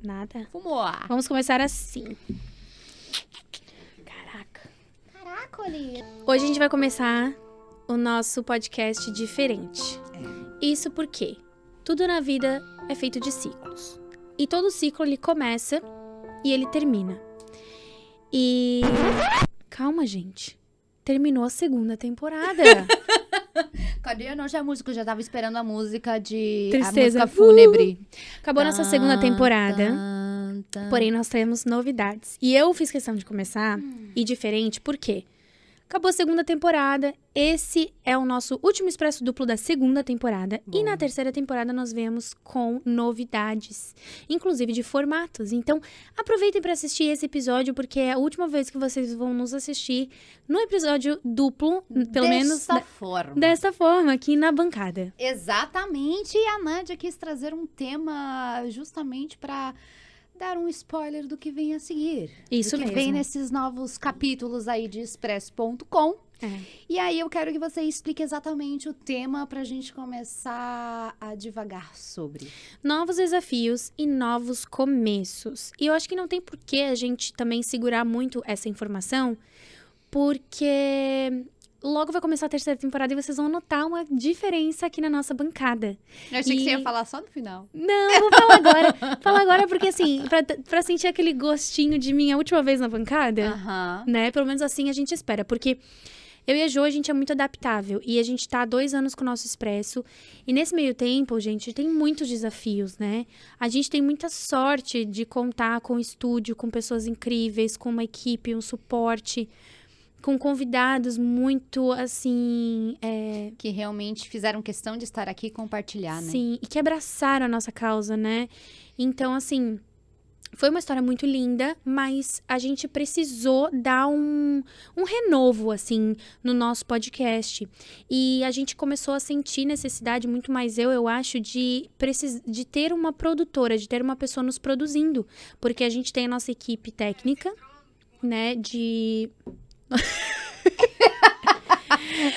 Nada? Fumou. Vamos começar assim. Caraca, Olha. hoje a gente vai começar o nosso podcast diferente. Isso porque tudo na vida é feito de ciclos. E todo ciclo ele começa e ele termina. E... Calma, gente. Terminou a segunda temporada. Cadê a nossa música? Eu já tava esperando a música de... Tristeza. A música fúnebre. Acabou nossa segunda temporada. Porém, nós temos novidades. E eu fiz questão de começar e diferente, por quê? Acabou a segunda temporada, esse é o nosso último Expresso Duplo da segunda temporada. Bom. E na terceira temporada nós viemos com novidades, inclusive de formatos. Então, aproveitem para assistir esse episódio, porque é a última vez que vocês vão nos assistir no episódio duplo, pelo menos desta forma, aqui na bancada. Exatamente, e a Nádia quis trazer um tema justamente para dar um spoiler do que vem a seguir. Isso do que mesmo. vem nesses novos capítulos aí de Expresso.com. E aí eu quero que você explique exatamente o tema pra gente começar a divagar sobre. Novos desafios e novos começos. E eu acho que não tem por que a gente também segurar muito essa informação, porque logo vai começar a terceira temporada e vocês vão notar uma diferença aqui na nossa bancada. Eu achei que você ia falar só no final. Não, eu vou falar agora. Falar agora porque, assim, pra sentir aquele gostinho de minha última vez na bancada, né? Pelo menos assim a gente espera. Porque eu e a Jo, a gente é muito adaptável. E a gente tá há 2 anos com o nosso Expresso. E nesse meio tempo, gente, tem muitos desafios, né? A gente tem muita sorte de contar com um estúdio, com pessoas incríveis, com uma equipe, um suporte, com convidados muito, assim... Que realmente fizeram questão de estar aqui e compartilhar, né? Sim, e que abraçaram a nossa causa, né? Então, assim, foi uma história muito linda, mas a gente precisou dar um renovo, assim, no nosso podcast. E a gente começou a sentir necessidade, muito mais eu acho, de ter uma produtora, de ter uma pessoa nos produzindo. Porque a gente tem a nossa equipe técnica, né,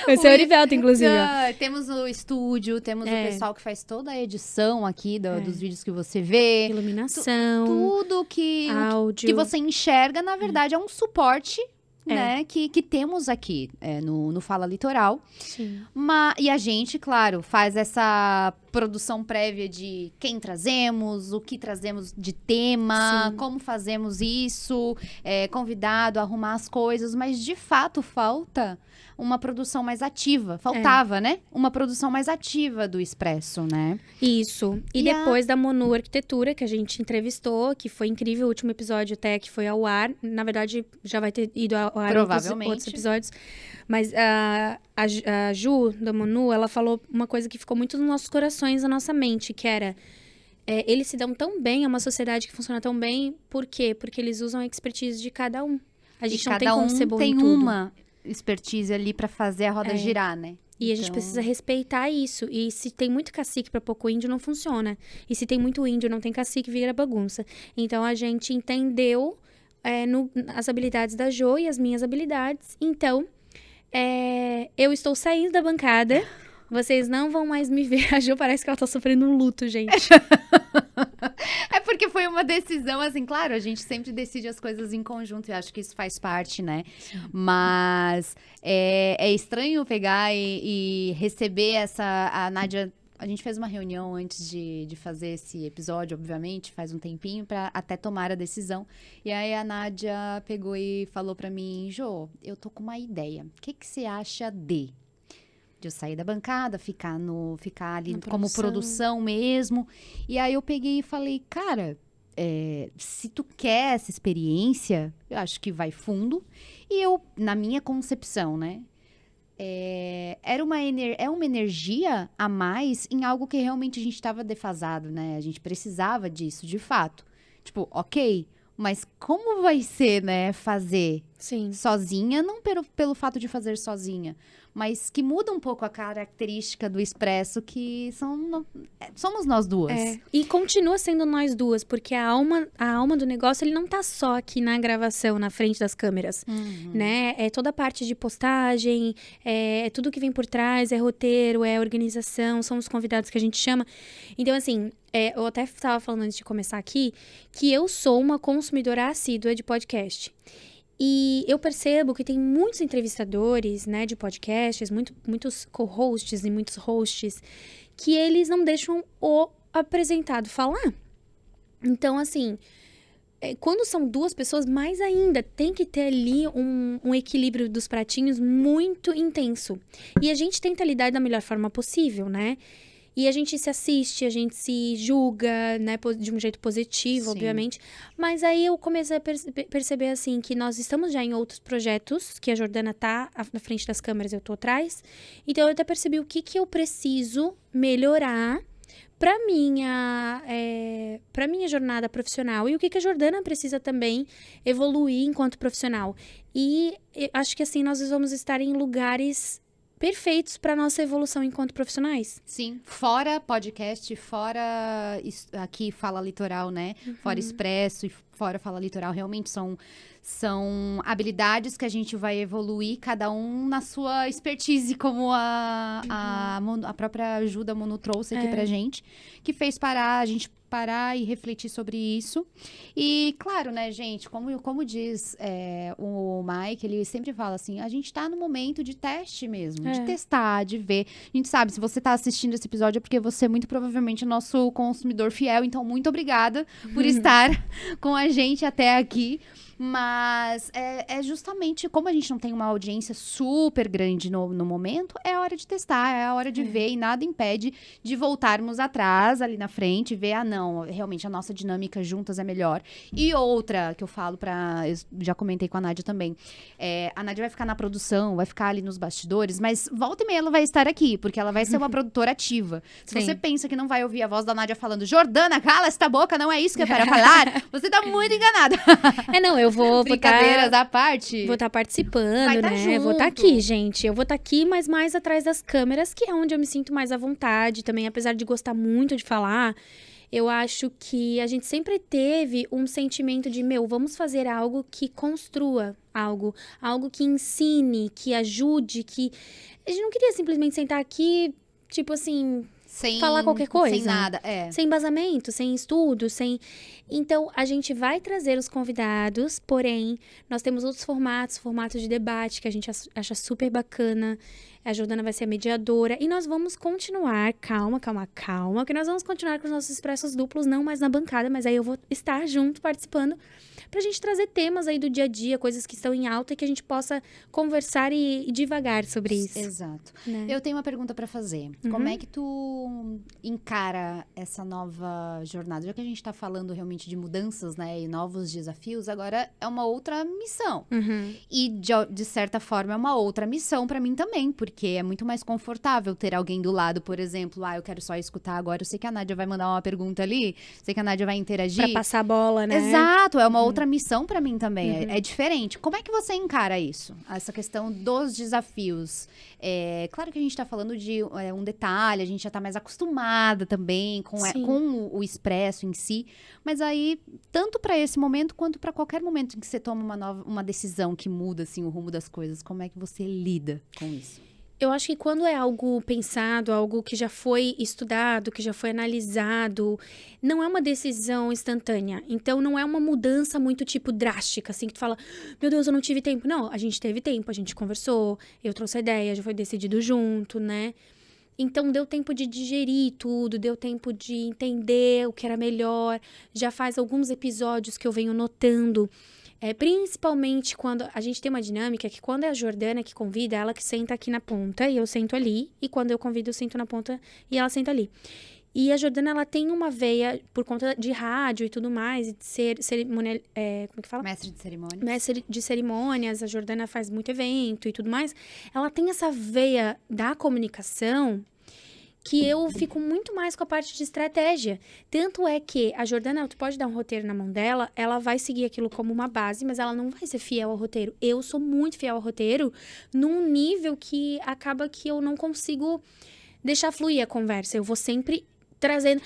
Esse é o Orivelto, inclusive. Temos o estúdio, temos o pessoal que faz toda a edição aqui dos vídeos que você vê. Iluminação. Tudo que áudio. você enxerga, na verdade, é um suporte, né? Que temos aqui no Fala Litoral. Sim. E a gente, claro, faz essa produção prévia de quem trazemos, o que trazemos de tema, como fazemos isso, convidado, arrumar as coisas, mas de fato falta uma produção mais ativa. Faltava, né? Uma produção mais ativa do Expresso, né? Isso. E depois da Monu Arquitetura, que a gente entrevistou, que foi incrível, o último episódio até que foi ao ar. Na verdade, já vai ter ido ao ar outros episódios. Mas a Ju, da Monu, ela falou uma coisa que ficou muito nos nossos corações, na nossa mente, que era... eles se dão tão bem, é uma sociedade que funciona tão bem. Por quê? Porque eles usam a expertise de cada um. A gente não tem como ser bom em tudo. Tem uma expertise ali pra fazer a roda girar, né? E a gente precisa respeitar isso. E se tem muito cacique pra pouco índio, não funciona. E se tem muito índio, não tem cacique, vira bagunça. Então, a gente entendeu as habilidades da Jo e as minhas habilidades. Então, eu estou saindo da bancada. Vocês não vão mais me ver. A Jo parece que ela tá sofrendo um luto, gente. É porque foi uma decisão, assim, claro, a gente sempre decide as coisas em conjunto, e acho que isso faz parte, né? Sim. Mas é estranho pegar e receber a Nádia. A gente fez uma reunião antes de fazer esse episódio, obviamente, faz um tempinho, pra até tomar a decisão. E aí a Nádia pegou e falou pra mim: Jo, eu tô com uma ideia. O que você acha de eu sair da bancada, ficar ali como produção mesmo? E aí eu peguei e falei: cara, se tu quer essa experiência, eu acho que vai fundo. E eu, na minha concepção, né? É uma energia a mais em algo que realmente a gente estava defasado, né? A gente precisava disso, de fato. Tipo, ok, mas como vai ser, né, fazer Sim. Sozinha, não pelo fato de fazer sozinha, mas que muda um pouco a característica do Expresso, que somos nós duas. E continua sendo nós duas, porque a alma do negócio, ele não tá só aqui na gravação, na frente das câmeras, né? É toda a parte de postagem, é tudo que vem por trás, é roteiro, é organização, são os convidados que a gente chama. Então, assim, eu até estava falando antes de começar aqui, que eu sou uma consumidora assídua de podcast. E eu percebo que tem muitos entrevistadores, né, de podcasts, muitos co-hosts e muitos hosts, que eles não deixam o apresentado falar. Então, assim, quando são duas pessoas, mais ainda, tem que ter ali um equilíbrio dos pratinhos muito intenso. E a gente tenta lidar da melhor forma possível, né? E a gente se assiste, a gente se julga, né, de um jeito positivo, Sim. obviamente. Mas aí eu comecei a perceber, assim, que nós estamos já em outros projetos, que a Jordana tá na frente das câmeras, eu tô atrás. Então, eu até percebi o que eu preciso melhorar pra minha jornada profissional. E o que a Jordana precisa também evoluir enquanto profissional. E acho que, assim, nós vamos estar em lugares perfeitos para nossa evolução enquanto profissionais. Sim, fora podcast, fora aqui Fala Litoral, né? Fora Expresso e fora Fala Litoral, realmente são habilidades que a gente vai evoluir, cada um na sua expertise, como a própria Ajuda Mono trouxe aqui pra gente, que fez a gente parar e refletir sobre isso. E, claro, né, gente, como diz o Mike, ele sempre fala assim, a gente tá no momento de teste mesmo, de testar, de ver. A gente sabe, se você tá assistindo esse episódio é porque você muito provavelmente é nosso consumidor fiel, então muito obrigada por estar com a gente até aqui. Mas é justamente como a gente não tem uma audiência super grande no momento, é a hora de testar, é a hora de ver, e nada impede de voltarmos atrás, ali na frente, e ver, não, realmente a nossa dinâmica juntas é melhor. E outra que eu falo eu já comentei com a Nádia também, a Nádia vai ficar na produção, vai ficar ali nos bastidores, mas volta e meia ela vai estar aqui, porque ela vai ser uma produtora ativa. Se você pensa que não vai ouvir a voz da Nádia falando, Jordana, cala esta boca, não é isso que é para falar, você tá muito enganada. Não, eu vou brincadeiras à parte. Vou estar participando, né? Vou estar aqui, gente. Eu vou estar aqui, mas mais atrás das câmeras, que é onde eu me sinto mais à vontade também. Apesar de gostar muito de falar, eu acho que a gente sempre teve um sentimento de, vamos fazer algo que construa algo que ensine, que ajude, que... A gente não queria simplesmente sentar aqui, tipo assim... falar qualquer coisa. Sem nada, Sem embasamento, sem estudo, sem... Então, a gente vai trazer os convidados, porém, nós temos outros formatos de debate, que a gente acha super bacana. A Jordana vai ser a mediadora. E nós vamos continuar, calma, que nós vamos continuar com os nossos expressos duplos, não mais na bancada, mas aí eu vou estar junto, participando, pra gente trazer temas aí do dia a dia, coisas que estão em alta e que a gente possa conversar e divagar sobre isso. Exato. Né? Eu tenho uma pergunta pra fazer. Como é que tu encara essa nova jornada? Já que a gente tá falando realmente de mudanças, né, e novos desafios, agora é uma outra missão. E, de certa forma, é uma outra missão pra mim também, porque é muito mais confortável ter alguém do lado, por exemplo, eu quero só escutar agora, eu sei que a Nádia vai mandar uma pergunta ali, sei que a Nádia vai interagir. Pra passar a bola, né? Exato, é uma outra missão pra mim também, é diferente. Como é que você encara isso? Essa questão dos desafios? Claro que a gente tá falando de um detalhe, a gente já tá mais acostumada também com o expresso em si, mas aí, tanto pra esse momento, quanto pra qualquer momento em que você toma uma decisão que muda, assim, o rumo das coisas, como é que você lida com isso? Eu acho que quando é algo pensado, algo que já foi estudado, que já foi analisado, não é uma decisão instantânea. Então, não é uma mudança muito, drástica, assim, que tu fala, meu Deus, eu não tive tempo. Não, a gente teve tempo, a gente conversou, eu trouxe a ideia, já foi decidido junto, né? Então, deu tempo de digerir tudo, deu tempo de entender o que era melhor. Já faz alguns episódios que eu venho notando. Principalmente quando a gente tem uma dinâmica que quando é a Jordana que convida, ela que senta aqui na ponta e eu sento ali. E quando eu convido, eu sento na ponta e ela senta ali. E a Jordana, ela tem uma veia, por conta de rádio e tudo mais, e de ser cerimonial, como que fala? Mestre de cerimônias. Mestre de cerimônias, a Jordana faz muito evento e tudo mais. Ela tem essa veia da comunicação que eu fico muito mais com a parte de estratégia. Tanto é que a Jordana, tu pode dar um roteiro na mão dela, ela vai seguir aquilo como uma base, mas ela não vai ser fiel ao roteiro. Eu sou muito fiel ao roteiro num nível que acaba que eu não consigo deixar fluir a conversa. Eu vou sempre trazendo...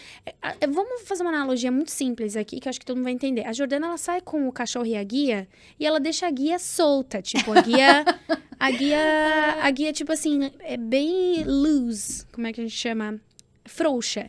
Vamos fazer uma analogia muito simples aqui, que eu acho que todo mundo vai entender. A Jordana, ela sai com o cachorro e a guia, e ela deixa a guia solta. Tipo, a guia, tipo assim, é bem loose. Como é que a gente chama? Frouxa.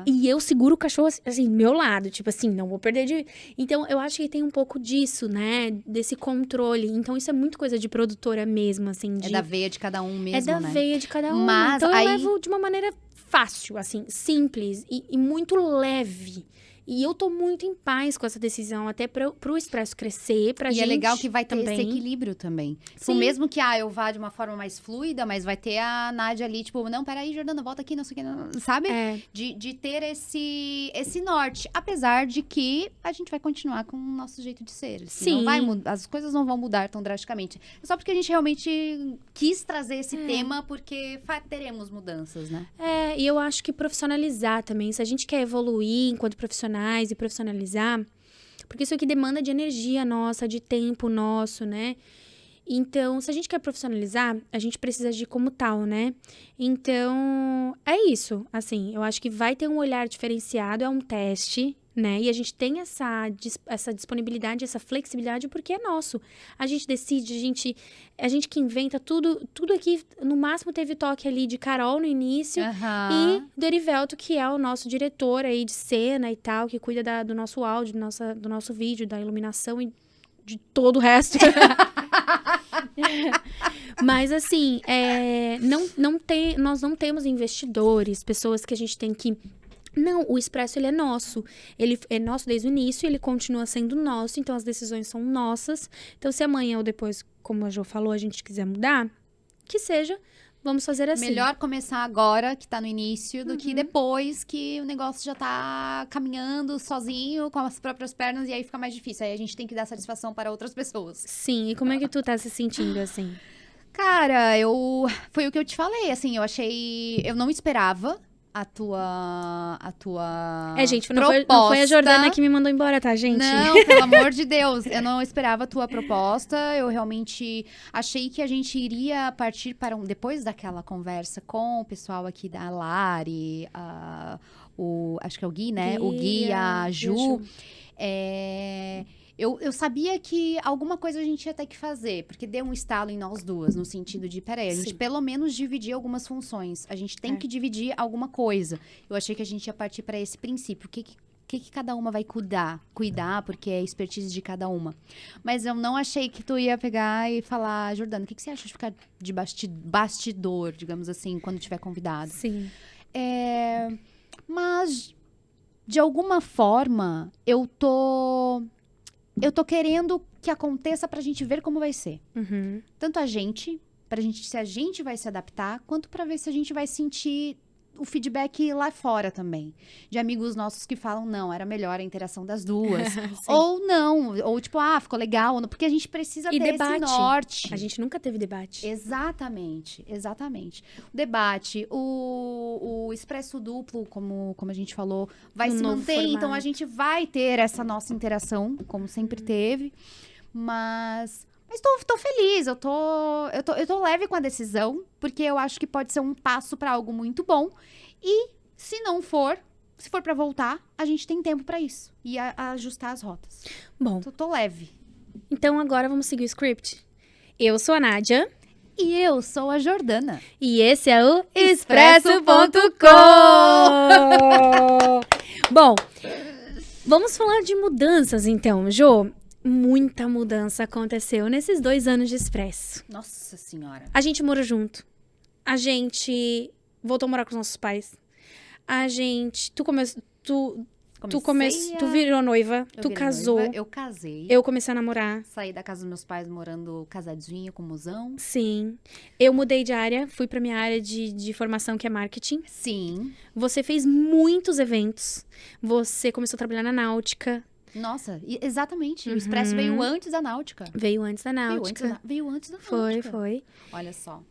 E eu seguro o cachorro, assim, do meu lado. Tipo assim, não vou perder de... Então, eu acho que tem um pouco disso, né? Desse controle. Então, isso é muito coisa de produtora mesmo, assim. É da veia de cada um mesmo, né? É da veia de cada um. Mas então, eu levo de uma maneira fácil, assim, simples e muito leve. E eu tô muito em paz com essa decisão, até pro Expresso crescer, pra gente. E é legal que vai ter também. esse equilíbrio também. Tipo, Sim. mesmo que eu vá de uma forma mais fluida, mas vai ter a Nádia ali, tipo, não, peraí, Jordana, volta aqui, não sei o que, não, sabe? De ter esse norte. Apesar de que a gente vai continuar com o nosso jeito de ser. Assim, Sim. Não vai as coisas não vão mudar tão drasticamente. É só porque a gente realmente quis trazer esse tema, porque teremos mudanças, né? E eu acho que profissionalizar também. Se a gente quer evoluir enquanto profissionais e profissionalizar, porque isso aqui demanda de energia nossa, de tempo nosso, né? Então, se a gente quer profissionalizar, a gente precisa agir como tal, né? Então, é isso. Assim, eu acho que vai ter um olhar diferenciado, é um teste, né? E a gente tem essa disponibilidade, essa flexibilidade, porque é nosso. A gente decide, a gente que inventa tudo aqui, no máximo teve toque ali de Carol no início, e do Erivelto, que é o nosso diretor aí de cena e tal, que cuida do nosso áudio, do nosso vídeo, da iluminação e de todo o resto. Mas assim, nós não temos investidores, pessoas que a gente tem que... Não, o Expresso, ele é nosso. Ele é nosso desde o início, ele continua sendo nosso, então as decisões são nossas. Então, se amanhã ou depois, como a Jo falou, a gente quiser mudar, que seja, vamos fazer assim. Melhor começar agora, que tá no início, do que depois que o negócio já tá caminhando sozinho, com as próprias pernas, e aí fica mais difícil. Aí a gente tem que dar satisfação para outras pessoas. Sim, e como é que tu tá se sentindo assim? Cara, foi o que eu te falei, assim, eu não esperava a tua gente, proposta. não foi a Jordana que me mandou embora, tá, gente? Não, pelo amor de Deus, eu não esperava a tua proposta, eu realmente achei que a gente iria partir para depois daquela conversa com o pessoal aqui da Lari, acho que é o Gui, né? O Gui e a Ju. Eu sabia que alguma coisa a gente ia ter que fazer, porque deu um estalo em nós duas, no sentido de, peraí, a gente pelo menos dividir algumas funções, a gente tem que dividir alguma coisa. Eu achei que a gente ia partir para esse princípio, o que cada uma vai cuidar, porque é expertise de cada uma. Mas eu não achei que tu ia pegar e falar, Jordana, o que você acha de ficar de bastidor, digamos assim, quando tiver convidado? Sim. Mas, de alguma forma, eu tô querendo que aconteça pra gente ver como vai ser. Tanto se a gente vai se adaptar, quanto pra ver se a gente vai sentir o feedback lá fora também. De amigos nossos que falam, não, era melhor a interação das duas. Ou não, ou tipo, ficou legal. Porque a gente precisa ter esse norte. A gente nunca teve debate. Exatamente. O debate, o expresso duplo, como a gente falou, vai se manter. Formato. Então, a gente vai ter essa nossa interação, como sempre teve. Mas tô feliz, eu tô leve com a decisão, porque eu acho que pode ser um passo para algo muito bom. E se for para voltar, a gente tem tempo para isso. E ajustar as rotas. Bom. Tô leve. Então agora vamos seguir o script. Eu sou a Nádia. E eu sou a Jordana. E esse é o Expresso.com. Bom, vamos falar de mudanças então, Jo. Muita mudança aconteceu nesses 2 anos de Expresso. Nossa Senhora. A gente morou junto. A gente voltou a morar com os nossos pais. A gente... Tu virou noiva. Tu casou. Noiva, eu casei. Eu comecei a namorar. Saí da casa dos meus pais morando casadinha com mozão. Sim. Eu mudei de área. Fui pra minha área de formação, que é marketing. Sim. Você fez muitos eventos. Você começou a trabalhar na Náutica. Nossa, exatamente. O Expresso veio antes da Náutica. Veio antes da Náutica. Veio antes da Náutica. Foi. Olha só.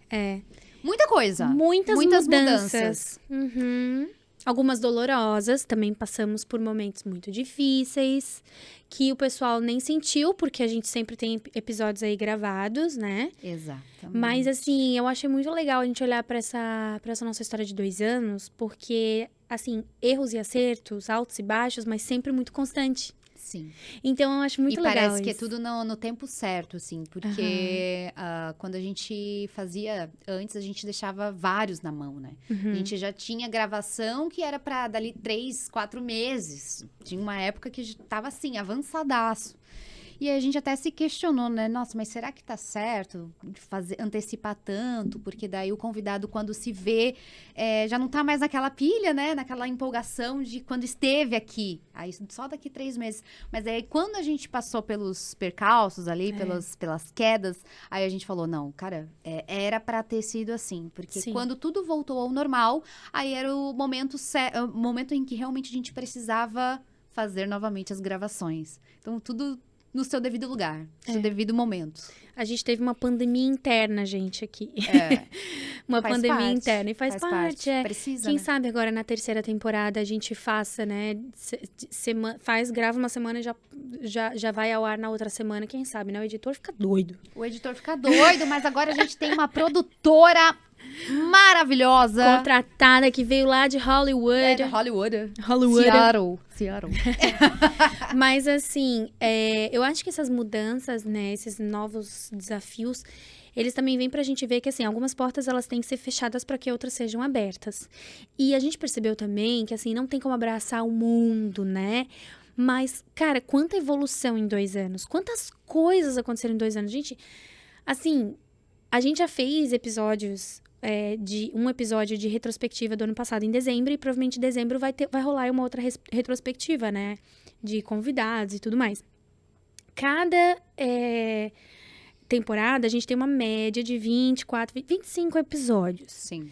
Muita coisa. Muitas mudanças. Uhum. Algumas dolorosas, também passamos por momentos muito difíceis, que o pessoal nem sentiu, porque a gente sempre tem episódios aí gravados, né? Exatamente. Mas, assim, eu achei muito legal a gente olhar pra essa nossa história de 2 anos, porque, assim, erros e acertos, altos e baixos, mas sempre muito constante. Sim. Então, eu acho muito legal parece isso. que é tudo no tempo certo, assim. Porque quando a gente fazia antes, a gente deixava vários na mão, né? A gente já tinha gravação que era pra dali 3, 4 meses. Tinha uma época que tava, assim, avançadaço. E aí a gente até se questionou, né? Nossa, mas será que tá certo antecipar tanto? Porque daí o convidado, quando se vê, já não tá mais naquela pilha, né? Naquela empolgação de quando esteve aqui. Aí só daqui 3 meses. Mas aí quando a gente passou pelos percalços ali, pelas quedas, aí a gente falou, não, cara, era pra ter sido assim. Porque quando tudo voltou ao normal, aí era o momento em que realmente a gente precisava fazer novamente as gravações. Então, tudo no seu devido lugar, no seu devido momento. A gente teve uma pandemia interna, gente, aqui. Uma pandemia interna. E faz parte. Precisa, Quem né? sabe agora na 3ª temporada a gente faça, né? Grava uma semana e já vai ao ar na outra semana. Quem sabe, né? O editor fica doido. O editor fica doido, mas agora a gente tem uma produtora maravilhosa. Contratada, que veio lá de Hollywood. Hollywood. Seattle. Mas, assim, eu acho que essas mudanças, né? Esses novos desafios, eles também vêm pra gente ver que, assim, algumas portas, elas têm que ser fechadas para que outras sejam abertas. E a gente percebeu também que, assim, não tem como abraçar o mundo, né? Mas, cara, quanta evolução em 2 anos. Quantas coisas aconteceram em 2 anos. Gente, assim, a gente já fez episódios... um episódio de retrospectiva do ano passado em dezembro, e provavelmente em dezembro vai rolar uma outra retrospectiva, né? De convidados e tudo mais. Cada temporada, a gente tem uma média de 25 episódios. Sim.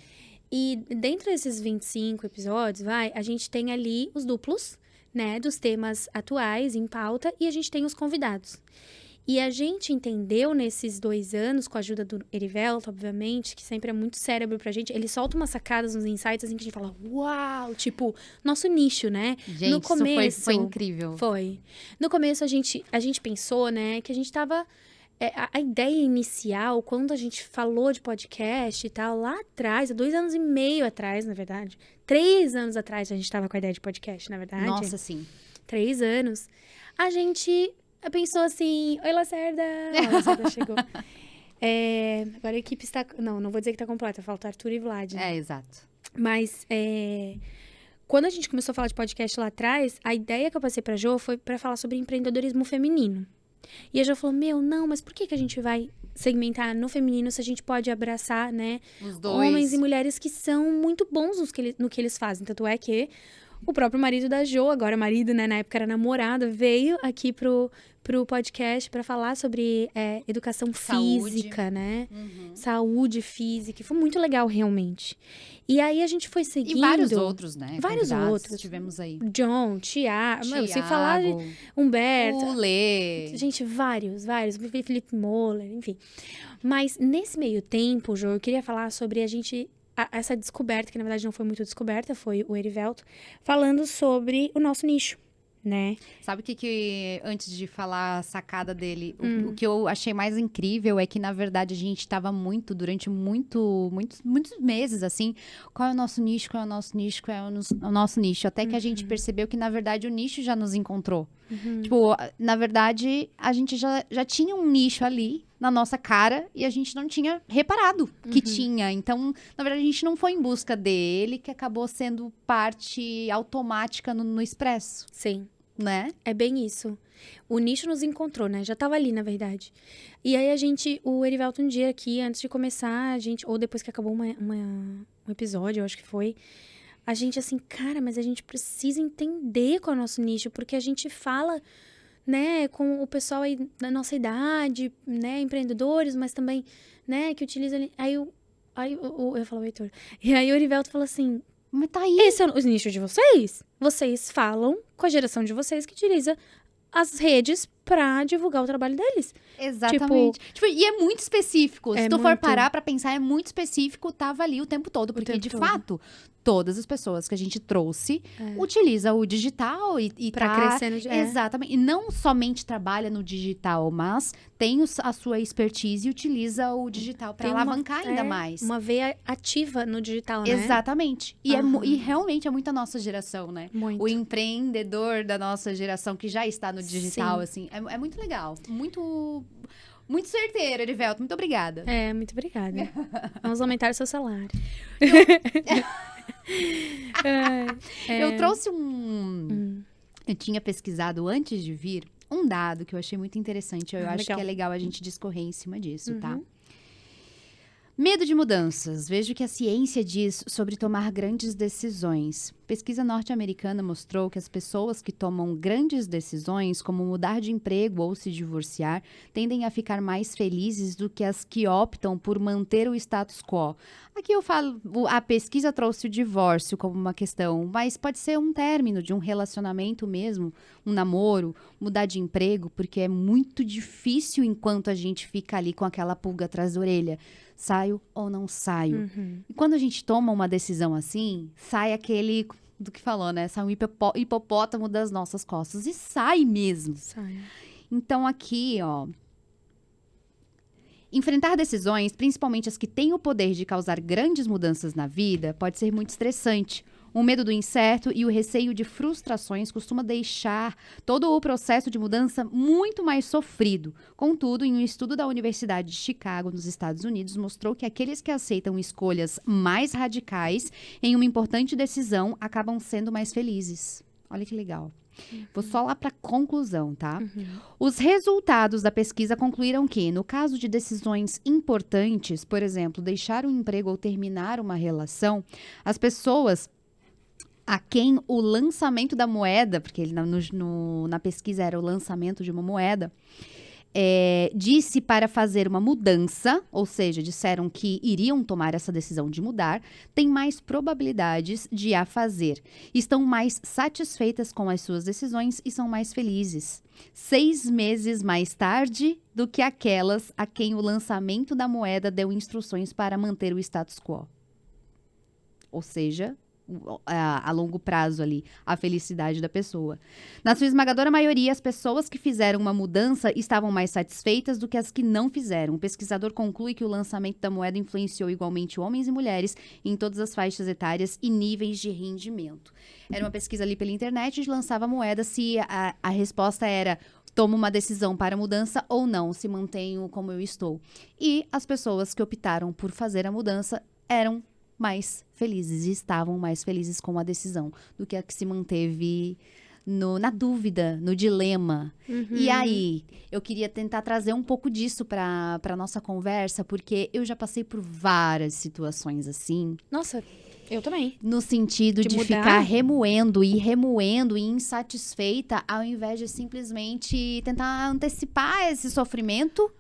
E dentro desses 25 episódios, a gente tem ali os duplos, né? Dos temas atuais em pauta, e a gente tem os convidados. E a gente entendeu nesses 2 anos, com a ajuda do Erivelto, obviamente, que sempre é muito cérebro pra gente, ele solta umas sacadas, uns insights, assim, que a gente fala, uau! Tipo, nosso nicho, né? Gente, no começo, isso foi incrível. Foi. No começo, a gente pensou, né, que a gente tava... a ideia inicial, quando a gente falou de podcast e tal, lá atrás, há 2 anos e meio atrás, na verdade, 3 anos atrás a gente tava com a ideia de podcast, na verdade. Nossa, sim. 3 anos. A gente... pensou assim, oi, Lacerda! A Lacerda chegou. Agora a equipe está... Não vou dizer que está completa, falta Arthur e Vlad. Exato. Mas, quando a gente começou a falar de podcast lá atrás, a ideia que eu passei pra Jo foi pra falar sobre empreendedorismo feminino. E a Jo falou, não, mas por que a gente vai segmentar no feminino se a gente pode abraçar, né? Os dois. Homens e mulheres que são muito bons no que eles fazem. Tanto é que o próprio marido da Jo, agora marido, né? Na época era namorado, veio aqui pro podcast para falar sobre educação física, né? Saúde física. Foi muito legal, realmente. E aí a gente foi seguindo... E vários outros, né? Vários outros. Tivemos aí. John, Tiago, sem falar de Humberto. O Lê. Gente, vários. Felipe Moller, enfim. Mas nesse meio tempo, Jo, eu queria falar sobre essa descoberta, que na verdade não foi muito descoberta, foi o Erivelto, falando sobre o nosso nicho, né? Sabe o que antes de falar a sacada dele, o que eu achei mais incrível é que, na verdade, a gente estava durante muitos meses, assim, qual é o nosso nicho, qual é o nosso nicho, qual é o nosso nicho, até que a gente percebeu que, na verdade, o nicho já nos encontrou. Tipo, na verdade, a gente já tinha um nicho ali na nossa cara e a gente não tinha reparado que tinha. Então, na verdade, a gente não foi em busca dele, que acabou sendo parte automática no Expresso. Sim. Né? É bem isso. O nicho nos encontrou, né? Já tava ali, na verdade. E aí o Erivelto um dia aqui, antes de começar, ou depois que acabou um episódio, eu acho que foi, a gente assim, cara, mas a gente precisa entender qual é o nosso nicho, porque a gente fala, né, com o pessoal aí da nossa idade, né, empreendedores, mas também, né, que utilizam... eu falo, Heitor. E aí o Erivelto falou assim, mas tá aí. Esse é o nicho de vocês? Vocês falam com a geração de vocês que utiliza as redes pra divulgar o trabalho deles. Exatamente. E é muito específico. Se tu for parar pra pensar, é muito específico, tava ali o tempo todo. Porque, de fato, todas as pessoas que a gente trouxe utilizam o digital e pra crescer no digital. Exatamente. E não somente trabalha no digital, mas tem a sua expertise e utiliza o digital pra alavancar ainda mais. Uma veia ativa no digital, né? Exatamente. E realmente é muito a nossa geração, né? Muito. O empreendedor da nossa geração que já está no digital, assim. É muito legal. Muito certeiro, Erivelto. Muito obrigada. Muito obrigada. Vamos aumentar o seu salário. Eu trouxe Eu tinha pesquisado antes de vir um dado que eu achei muito interessante. Eu acho que é legal a gente discorrer em cima disso, tá? Medo de mudanças. Vejo que a ciência diz sobre tomar grandes decisões. Pesquisa norte-americana mostrou que as pessoas que tomam grandes decisões, como mudar de emprego ou se divorciar, tendem a ficar mais felizes do que as que optam por manter o status quo. Aqui eu falo, a pesquisa trouxe o divórcio como uma questão, mas pode ser um término de um relacionamento mesmo, um namoro, mudar de emprego, porque é muito difícil enquanto a gente fica ali com aquela pulga atrás da orelha. Saio ou não saio? E quando a gente toma uma decisão assim, sai aquele do que falou, né? Sai um hipopótamo das nossas costas. E sai mesmo. Sai. Então aqui, ó. Enfrentar decisões, principalmente as que têm o poder de causar grandes mudanças na vida, pode ser muito estressante. O medo do incerto e o receio de frustrações costuma deixar todo o processo de mudança muito mais sofrido. Contudo, em um estudo da Universidade de Chicago, nos Estados Unidos, mostrou que aqueles que aceitam escolhas mais radicais em uma importante decisão acabam sendo mais felizes. Olha que legal. Vou só lá para a conclusão, tá? Os resultados da pesquisa concluíram que, no caso de decisões importantes, por exemplo, deixar um emprego ou terminar uma relação, as pessoas a quem o lançamento da moeda, porque ele na pesquisa era o lançamento de uma moeda, disse para fazer uma mudança, ou seja, disseram que iriam tomar essa decisão de mudar, tem mais probabilidades de a fazer. Estão mais satisfeitas com as suas decisões e são mais felizes. 6 meses mais tarde do que aquelas a quem o lançamento da moeda deu instruções para manter o status quo. Ou seja, a longo prazo ali, a felicidade da pessoa. Na sua esmagadora maioria, as pessoas que fizeram uma mudança estavam mais satisfeitas do que as que não fizeram. O pesquisador conclui que o lançamento da moeda influenciou igualmente homens e mulheres em todas as faixas etárias e níveis de rendimento. Era uma pesquisa ali pela internet, lançava a moeda se a resposta era: tomo uma decisão para mudança ou não, se mantenho como eu estou. E as pessoas que optaram por fazer a mudança eram mais felizes e estavam mais felizes com a decisão do que a que se manteve na dúvida, no dilema. E aí, eu queria tentar trazer um pouco disso para nossa conversa, porque eu já passei por várias situações assim. Nossa, eu também. No sentido de ficar remoendo e insatisfeita, ao invés de simplesmente tentar antecipar esse sofrimento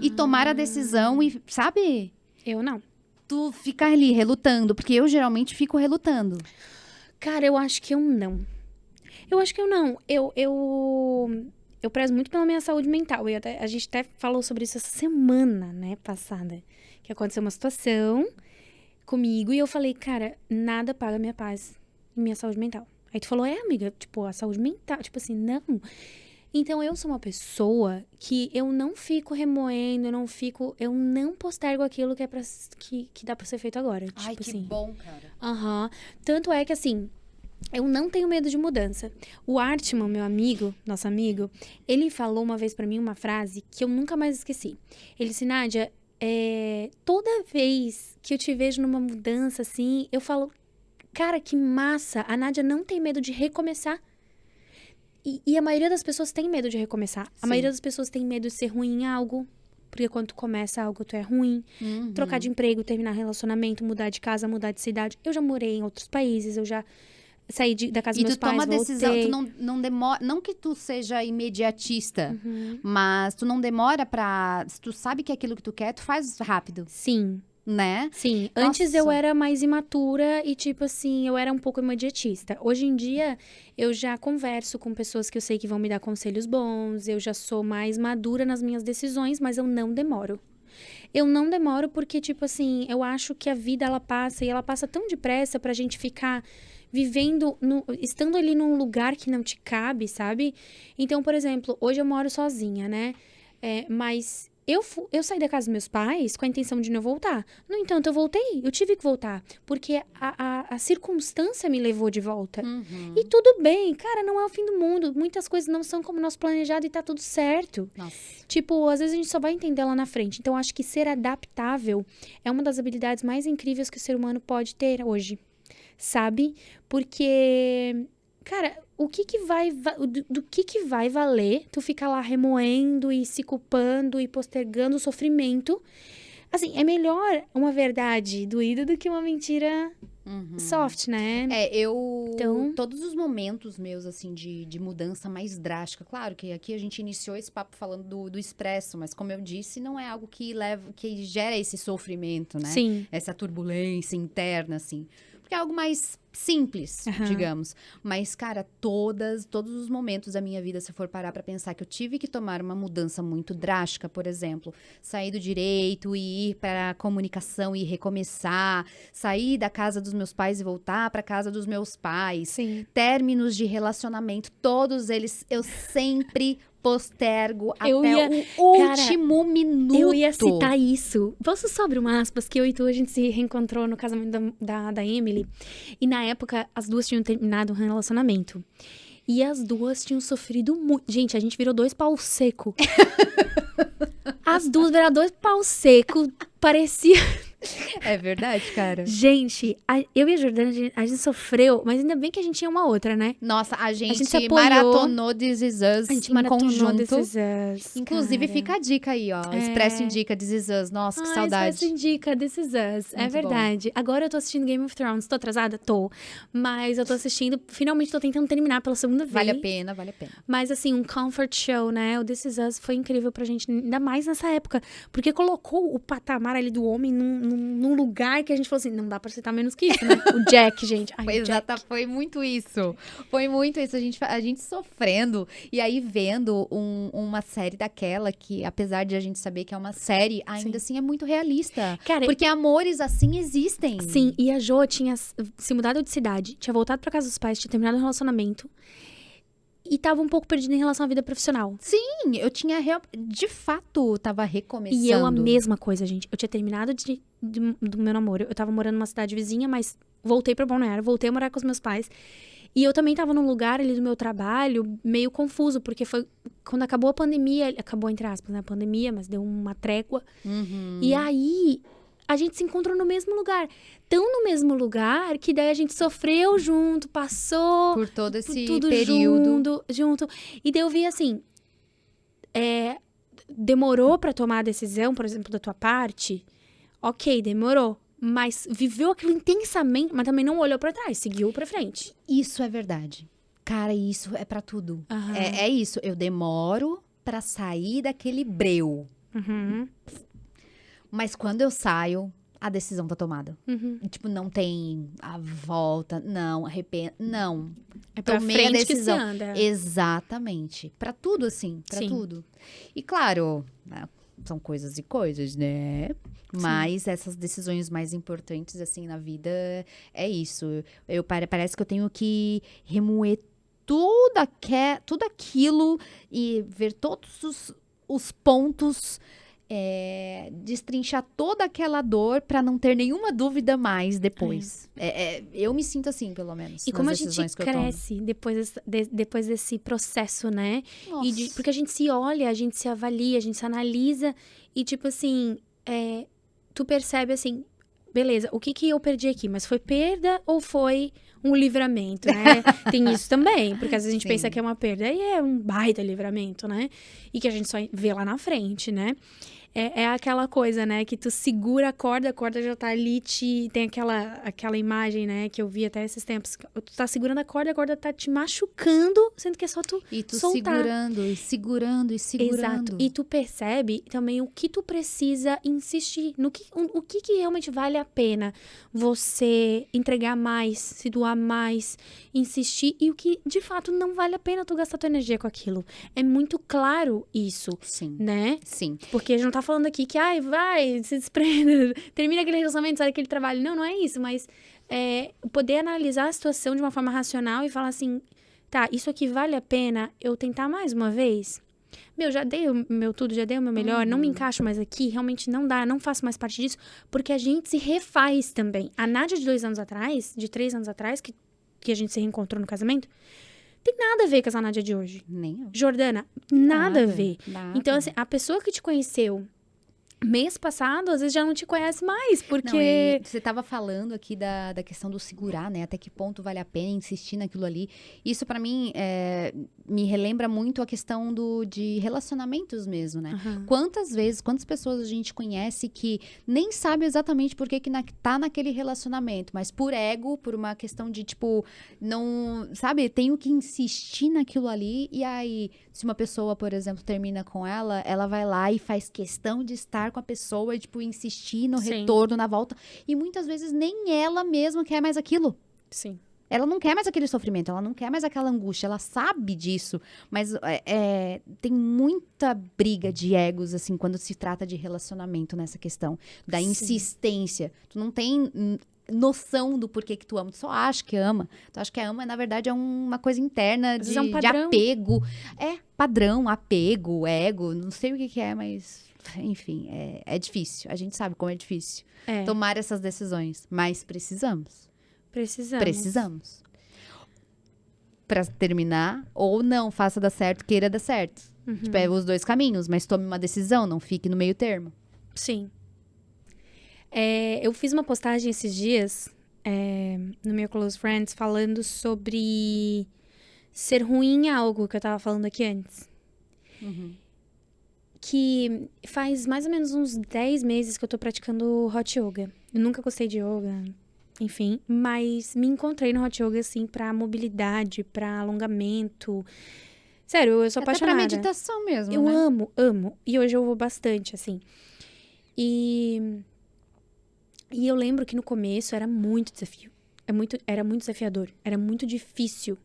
e tomar a decisão e, sabe? Eu não. Tu ficar ali relutando, porque eu geralmente fico relutando. Cara, eu acho que eu não. Eu prezo muito pela minha saúde mental. E a gente até falou sobre isso essa semana, né, passada. Que aconteceu uma situação comigo e eu falei, cara, nada paga minha paz e minha saúde mental. Aí tu falou, amiga, tipo, a saúde mental. Tipo assim, não. Então, eu sou uma pessoa que eu não fico remoendo, eu não postergo aquilo que é que dá pra ser feito agora. Ai, tipo que assim. bom, cara. Tanto é que, assim, eu não tenho medo de mudança. O Artman, meu amigo, nosso amigo, ele falou uma vez pra mim uma frase que eu nunca mais esqueci. Ele disse, Nádia, toda vez que eu te vejo numa mudança, assim, eu falo, cara, que massa, a Nádia não tem medo de recomeçar. E a maioria das pessoas tem medo de recomeçar. Sim. A maioria das pessoas tem medo de ser ruim em algo. Porque quando tu começa algo, tu é ruim. Trocar de emprego, terminar relacionamento, mudar de casa, mudar de cidade. Eu já morei em outros países, eu já saí da casa dos meus pais, voltei. E tu toma decisão, tu não demora... Não que tu seja imediatista, mas tu não demora pra... Se tu sabe que é aquilo que tu quer, tu faz rápido. Sim. né? Sim, antes eu era mais imatura e, tipo assim, eu era um pouco imediatista. Hoje em dia, eu já converso com pessoas que eu sei que vão me dar conselhos bons, eu já sou mais madura nas minhas decisões, mas eu não demoro. Eu não demoro porque, tipo assim, eu acho que a vida, ela passa, e ela passa tão depressa pra gente ficar vivendo, estando ali num lugar que não te cabe, sabe? Então, por exemplo, hoje eu moro sozinha, né? Mas eu saí da casa dos meus pais com a intenção de não voltar. No entanto, eu voltei. Eu tive que voltar. Porque a circunstância me levou de volta. Uhum. E tudo bem. Cara, não é o fim do mundo. Muitas coisas não são como nós planejado e tá tudo certo. Nossa. Tipo, às vezes a gente só vai entender lá na frente. Então, acho que ser adaptável é uma das habilidades mais incríveis que o ser humano pode ter hoje. Sabe? Porque... Cara, do que vai valer tu ficar lá remoendo e se culpando e postergando o sofrimento? Assim, é melhor uma verdade doída do que uma mentira soft, né? Então... Todos os momentos meus, assim, de mudança mais drástica. Claro que aqui a gente iniciou esse papo falando do expresso, mas como eu disse, não é algo que gera esse sofrimento, né? Sim. Essa turbulência interna, assim. Porque é algo mais simples, digamos. Mas, cara, todos os momentos da minha vida, se for parar pra pensar que eu tive que tomar uma mudança muito drástica, por exemplo, sair do direito e ir pra comunicação e recomeçar, sair da casa dos meus pais e voltar pra casa dos meus pais, Sim. Términos de relacionamento, todos eles eu sempre postergo até o último minuto. Eu ia citar isso. Posso só abrir uma aspas? Que eu e tu, a gente se reencontrou no casamento da Emily. E na época, as duas tinham terminado um relacionamento. E as duas tinham sofrido muito. Gente, a gente virou 2 pau seco. As duas viraram 2 pau seco. Parecia... É verdade, cara. Gente, eu e a Jordana, a gente sofreu, mas ainda bem que a gente tinha uma outra, né? Nossa, a gente se apoiou. maratonou This Is Us em conjunto. This Is Us, inclusive, cara. fica a dica aí, ó. Expresso indica This Is Us. Nossa, que saudade. Expresso indica This Is Us. É verdade. Bom. Agora eu tô assistindo Game of Thrones. Tô atrasada? Tô. Mas eu tô assistindo, finalmente tô tentando terminar pela segunda vez. Vale a pena. Mas assim, um comfort show, né? O This Is Us foi incrível pra gente, ainda mais nessa época. Porque colocou o patamar ali do homem num lugar que a gente falou assim, não dá pra aceitar menos que isso, né? O Jack, gente. Ai, Jack. Foi muito isso. A gente sofrendo. E aí vendo uma série daquela que, apesar de a gente saber que é uma série, ainda assim é muito realista. Cara, porque amores assim existem. Sim, e a Jo tinha se mudado de cidade, tinha voltado pra casa dos pais, tinha terminado um relacionamento. E tava um pouco perdida em relação à vida profissional. Sim, eu tinha, de fato, tava recomeçando. E eu a mesma coisa, gente. Eu tinha terminado do meu namoro. Eu tava morando numa cidade vizinha, mas voltei pra Balneário, voltei a morar com os meus pais. E eu também tava num lugar ali do meu trabalho meio confuso, porque foi quando acabou a pandemia, acabou entre aspas, né, a pandemia, mas deu uma trégua. E aí... a gente se encontrou no mesmo lugar. Tão no mesmo lugar que daí a gente sofreu junto, passou... por todo esse tudo período. Junto. E daí eu vi assim... demorou pra tomar a decisão, por exemplo, da tua parte? Ok, demorou. Mas viveu aquilo intensamente, mas também não olhou pra trás, seguiu pra frente. Isso é verdade. Cara, isso é pra tudo. É isso. Eu demoro pra sair daquele breu. Mas quando eu saio, a decisão tá tomada. Tipo, não tem a volta, não, arrependo, não. É pra tomei frente a decisão. que se anda. Exatamente. Pra tudo, assim, pra tudo. E claro, são coisas e coisas, né? Mas essas decisões mais importantes, assim, na vida, é isso. Parece que eu tenho que remoer tudo aquilo e ver todos os pontos... destrinchar toda aquela dor pra não ter nenhuma dúvida mais depois. Eu me sinto assim, pelo menos. E como a gente cresce depois desse processo, né? Porque a gente se olha, a gente se avalia, a gente se analisa e, tipo assim, tu percebe assim, beleza, o que eu perdi aqui? Mas foi perda ou foi um livramento, né? Tem isso também, porque às vezes a gente pensa que é uma perda e é um baita livramento, né? E que a gente só vê lá na frente, né? É aquela coisa, né? Que tu segura a corda já tá ali, tem aquela imagem, né? Que eu vi até esses tempos. Tu tá segurando a corda tá te machucando, sendo que é só tu E tu soltar. segurando. Exato. E tu percebe também o que tu precisa insistir. O que realmente vale a pena você entregar mais, se doar mais, insistir. E o que, de fato, não vale a pena tu gastar tua energia com aquilo. É muito claro isso. Sim. Né? Sim. Porque a gente não tá falando aqui que, vai, se desprenda, termina aquele relacionamento, sai daquele trabalho. Não é isso, mas poder analisar a situação de uma forma racional e falar assim, tá, isso aqui vale a pena eu tentar mais uma vez? Já dei o meu tudo, já dei o meu melhor, não me encaixo mais aqui, realmente não dá, não faço mais parte disso, porque a gente se refaz também. A Nádia de 2 anos atrás, de 3 anos atrás, que a gente se reencontrou no casamento, tem nada a ver com essa Nádia de hoje. Nem eu. Jordana, nada a ver. Nada. Então, assim, a pessoa que te conheceu mês passado, às vezes já não te conhece mais, porque... Não, você estava falando aqui da questão do segurar, né? Até que ponto vale a pena insistir naquilo ali. Isso, pra mim, me relembra muito a questão de relacionamentos mesmo, né? Uhum. Quantas pessoas a gente conhece que nem sabe exatamente por que tá naquele relacionamento, mas por ego, por uma questão de, tipo, não... Sabe? Tenho que insistir naquilo ali, e aí, se uma pessoa, por exemplo, termina com ela vai lá e faz questão de estar com a pessoa e, tipo, insistir no retorno, na volta. E muitas vezes nem ela mesma quer mais aquilo. Sim. Ela não quer mais aquele sofrimento, ela não quer mais aquela angústia, ela sabe disso. Mas tem muita briga de egos, assim, quando se trata de relacionamento nessa questão. Da insistência. Tu não tem noção do porquê que tu ama. Tu só acha que ama. Tu acha que ama, na verdade, é uma coisa interna de apego. É padrão, apego, ego. Não sei o que é, mas... Enfim, é difícil. A gente sabe como é difícil tomar essas decisões. Mas precisamos. Pra terminar, ou não, faça dar certo, queira dar certo. Uhum. Tipo, os 2 caminhos, mas tome uma decisão, não fique no meio termo. Sim. Eu fiz uma postagem esses dias no meu Close Friends falando sobre ser ruim em algo que eu tava falando aqui antes. Uhum. Que faz mais ou menos uns 10 meses que eu tô praticando Hot Yoga. Eu nunca gostei de yoga, enfim. Mas me encontrei no Hot Yoga, assim, pra mobilidade, pra alongamento. Sério, eu sou apaixonada. Até pra meditação mesmo, eu né? amo. E hoje eu vou bastante, assim. E eu lembro que no começo era muito desafio. Era muito desafiador. Era muito difícil.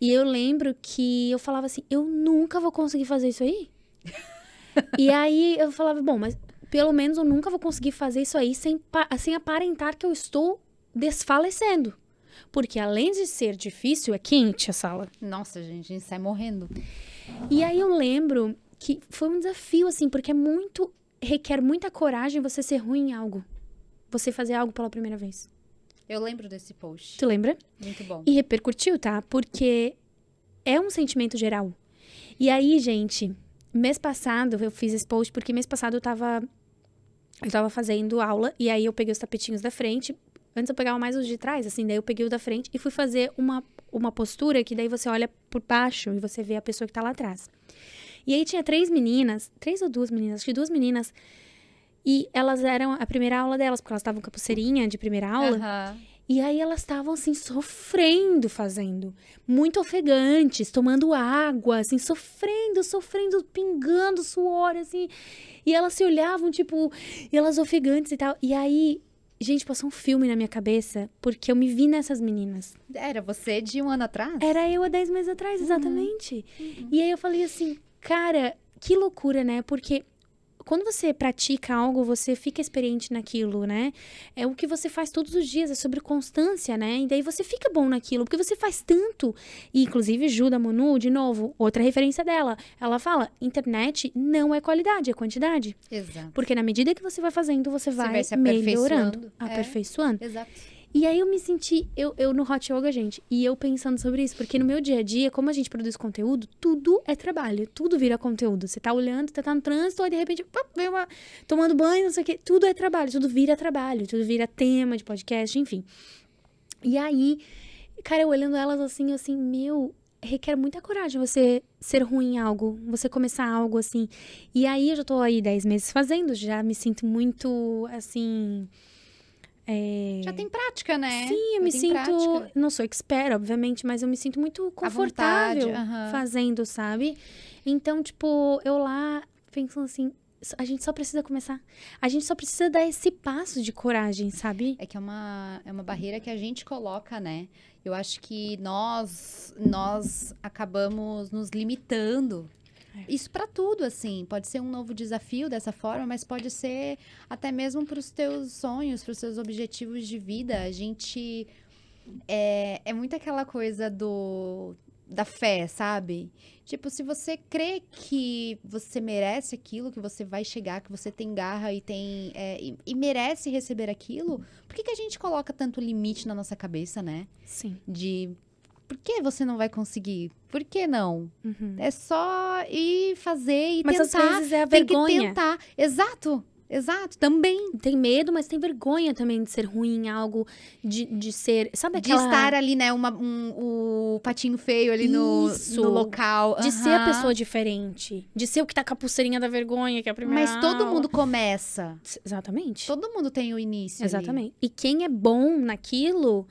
E eu lembro que eu falava assim, eu nunca vou conseguir fazer isso aí. E aí eu falava, bom, mas pelo menos eu nunca vou conseguir fazer isso aí sem aparentar que eu estou desfalecendo. Porque além de ser difícil, é quente a sala. Nossa, gente, a gente sai morrendo. E aí eu lembro que foi um desafio, assim, porque requer muita coragem você ser ruim em algo. Você fazer algo pela primeira vez. Eu lembro desse post. Tu lembra? Muito bom. E repercutiu, tá? Porque é um sentimento geral. E aí, gente... Mês passado, eu fiz esse post porque mês passado eu tava fazendo aula e aí eu peguei os tapetinhos da frente. Antes eu pegava mais os de trás, assim, daí eu peguei o da frente e fui fazer uma postura que daí você olha por baixo e você vê a pessoa que tá lá atrás. E aí tinha 3 meninas, 3 ou 2 meninas, acho que 2 meninas. E elas eram a primeira aula delas, porque elas estavam com a pulseirinha de primeira aula. Uhum. E aí elas estavam, assim, sofrendo fazendo. Muito ofegantes, tomando água, assim, sofrendo, pingando suor, assim. E elas se olhavam, tipo, e elas ofegantes e tal. E aí, gente, passou um filme na minha cabeça, porque eu me vi nessas meninas. Era você de 1 ano atrás? Era eu há 10 meses atrás, exatamente. Uhum. E aí eu falei assim, cara, que loucura, né? Porque... Quando você pratica algo, você fica experiente naquilo, né? É o que você faz todos os dias, é sobre constância, né? E daí você fica bom naquilo, porque você faz tanto. E, inclusive, Juda Monu, de novo, outra referência dela. Ela fala, internet não é qualidade, é quantidade. Exato. Porque na medida que você vai fazendo, você vai se melhorando. Aperfeiçoando. Exato. E aí eu me senti, eu no Hot Yoga, gente, e eu pensando sobre isso, porque no meu dia a dia, como a gente produz conteúdo, tudo é trabalho, tudo vira conteúdo. Você tá olhando, você tá no trânsito, aí de repente, vem tomando banho, não sei o quê, tudo é trabalho, tudo vira tema de podcast, enfim. E aí, cara, eu olhando elas assim, meu, requer muita coragem você ser ruim em algo, você começar algo assim. E aí, eu já tô aí 10 meses fazendo, já me sinto muito, assim... Já tem prática, né? Sim, eu me sinto... Prática. Não sou expert, obviamente, mas eu me sinto muito confortável fazendo, sabe? Então, tipo, eu lá pensando assim... A gente só precisa começar. A gente só precisa dar esse passo de coragem, sabe? É que é uma barreira que a gente coloca, né? Eu acho que nós acabamos nos limitando. Isso para tudo, assim. Pode ser um novo desafio dessa forma, mas pode ser até mesmo para os teus sonhos, para os seus objetivos de vida. A gente... É muito aquela coisa da fé, sabe? Tipo, se você crê que você merece aquilo, que você vai chegar, que você tem garra e tem e merece receber aquilo, por que a gente coloca tanto limite na nossa cabeça, né? Sim. Por que você não vai conseguir? Por que não? É só ir fazer e mas tentar. Mas às vezes é a vergonha. Tem que tentar. Exato, também. Tem medo, mas tem vergonha também de ser ruim em algo, de ser... Sabe aquela... De estar ali, né, o patinho feio ali no local. De ser a pessoa diferente. De ser o que tá com a pulseirinha da vergonha, que é a primeira Mas todo mundo começa. Exatamente. Todo mundo tem o início. Exatamente. Ali. E quem é bom naquilo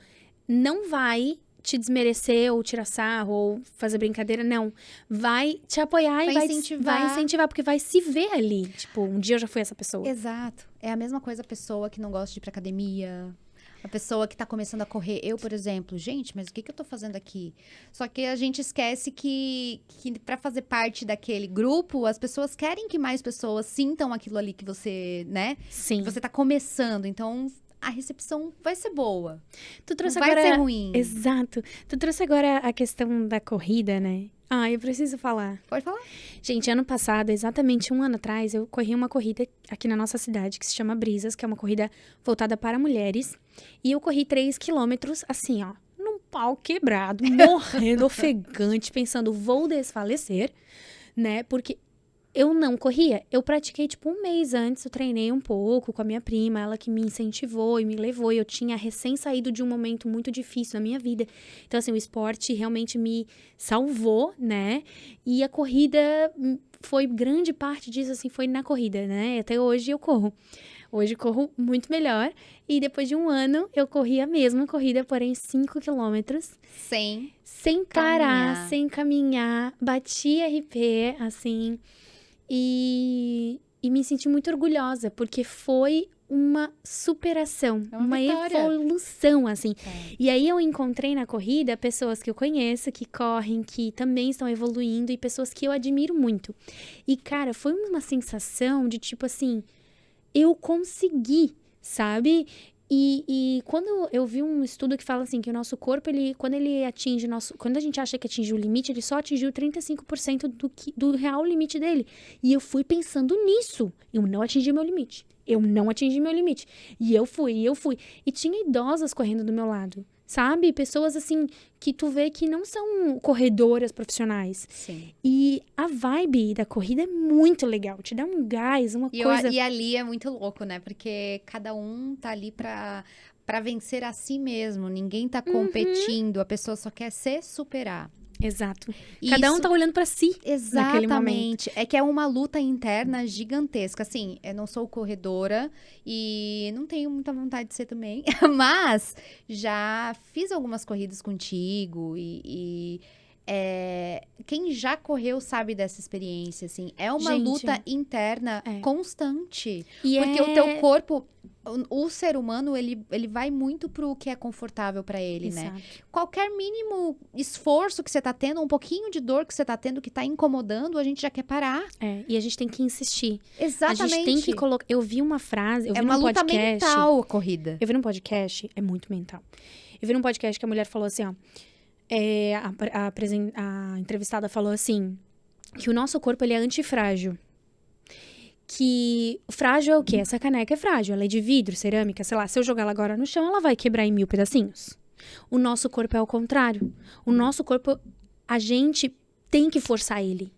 não vai te desmerecer ou tirar sarro ou fazer brincadeira, não. Vai te apoiar e vai incentivar, porque vai se ver ali. Tipo, um dia eu já fui essa pessoa. Exato. É a mesma coisa a pessoa que não gosta de ir pra academia, a pessoa que tá começando a correr. Eu, por exemplo, gente, mas o que eu tô fazendo aqui? Só que a gente esquece que pra fazer parte daquele grupo, as pessoas querem que mais pessoas sintam aquilo ali que você, né? Sim. Que você tá começando. Então... a recepção vai ser boa. Tu trouxe não agora... vai ser ruim. Exato. Tu trouxe agora a questão da corrida, né? Eu preciso falar. Pode falar. Gente, ano passado, exatamente 1 ano atrás, eu corri uma corrida aqui na nossa cidade, que se chama Brisas, que é uma corrida voltada para mulheres. E eu corri 3 quilômetros, assim, ó, num pau quebrado, morrendo, ofegante, pensando, vou desfalecer, né? Porque... eu não corria. Eu pratiquei, tipo, 1 mês antes. Eu treinei um pouco com a minha prima. Ela que me incentivou e me levou. E eu tinha recém saído de um momento muito difícil na minha vida. Então, assim, o esporte realmente me salvou, né? E a corrida foi grande parte disso, assim, foi na corrida, né? Até hoje eu corro. Hoje corro muito melhor. E depois de 1 ano, eu corri a mesma corrida, porém 5 quilômetros. Sem parar, sem caminhar. Bati RP, assim... E me senti muito orgulhosa, porque foi uma superação, uma evolução, assim. E aí eu encontrei na corrida pessoas que eu conheço, que correm, que também estão evoluindo, e pessoas que eu admiro muito. E, cara, foi uma sensação de, tipo assim, eu consegui, sabe? E quando eu vi um estudo que fala assim, que o nosso corpo, quando a gente acha que atingiu o limite, ele só atingiu 35% do real limite dele. E eu fui pensando nisso. Eu não atingi meu limite. E eu fui. E tinha idosas correndo do meu lado, sabe? Pessoas, assim, que tu vê que não são corredoras profissionais. Sim. E a vibe da corrida é muito legal. Te dá um gás, uma coisa... E ali é muito louco, né? Porque cada um tá ali pra vencer a si mesmo. Ninguém tá competindo. A pessoa só quer se superar. Exato. Cada um tá olhando pra si. Exatamente. Naquele momento. É que é uma luta interna gigantesca. Assim, eu não sou corredora e não tenho muita vontade de ser também. Mas já fiz algumas corridas contigo quem já correu sabe dessa experiência, assim. É uma luta interna constante. Porque o teu corpo... O ser humano, ele vai muito pro que é confortável pra ele, Exato. né? Qualquer mínimo esforço que você tá tendo, um pouquinho de dor que você tá tendo, que tá incomodando, a gente já quer parar. E a gente tem que insistir. Exatamente. A gente tem que colocar... Eu vi uma frase, eu vi num podcast... luta mental a corrida. Eu vi num podcast, é muito mental. Eu vi num podcast que a mulher falou assim, ó... a entrevistada falou assim, que o nosso corpo, ele é antifrágil. Que frágil é o quê? Essa caneca é frágil, ela é de vidro, cerâmica, sei lá. Se eu jogar ela agora no chão, ela vai quebrar em 1000 pedacinhos. O nosso corpo é ao contrário. O nosso corpo, a gente tem que forçar ele.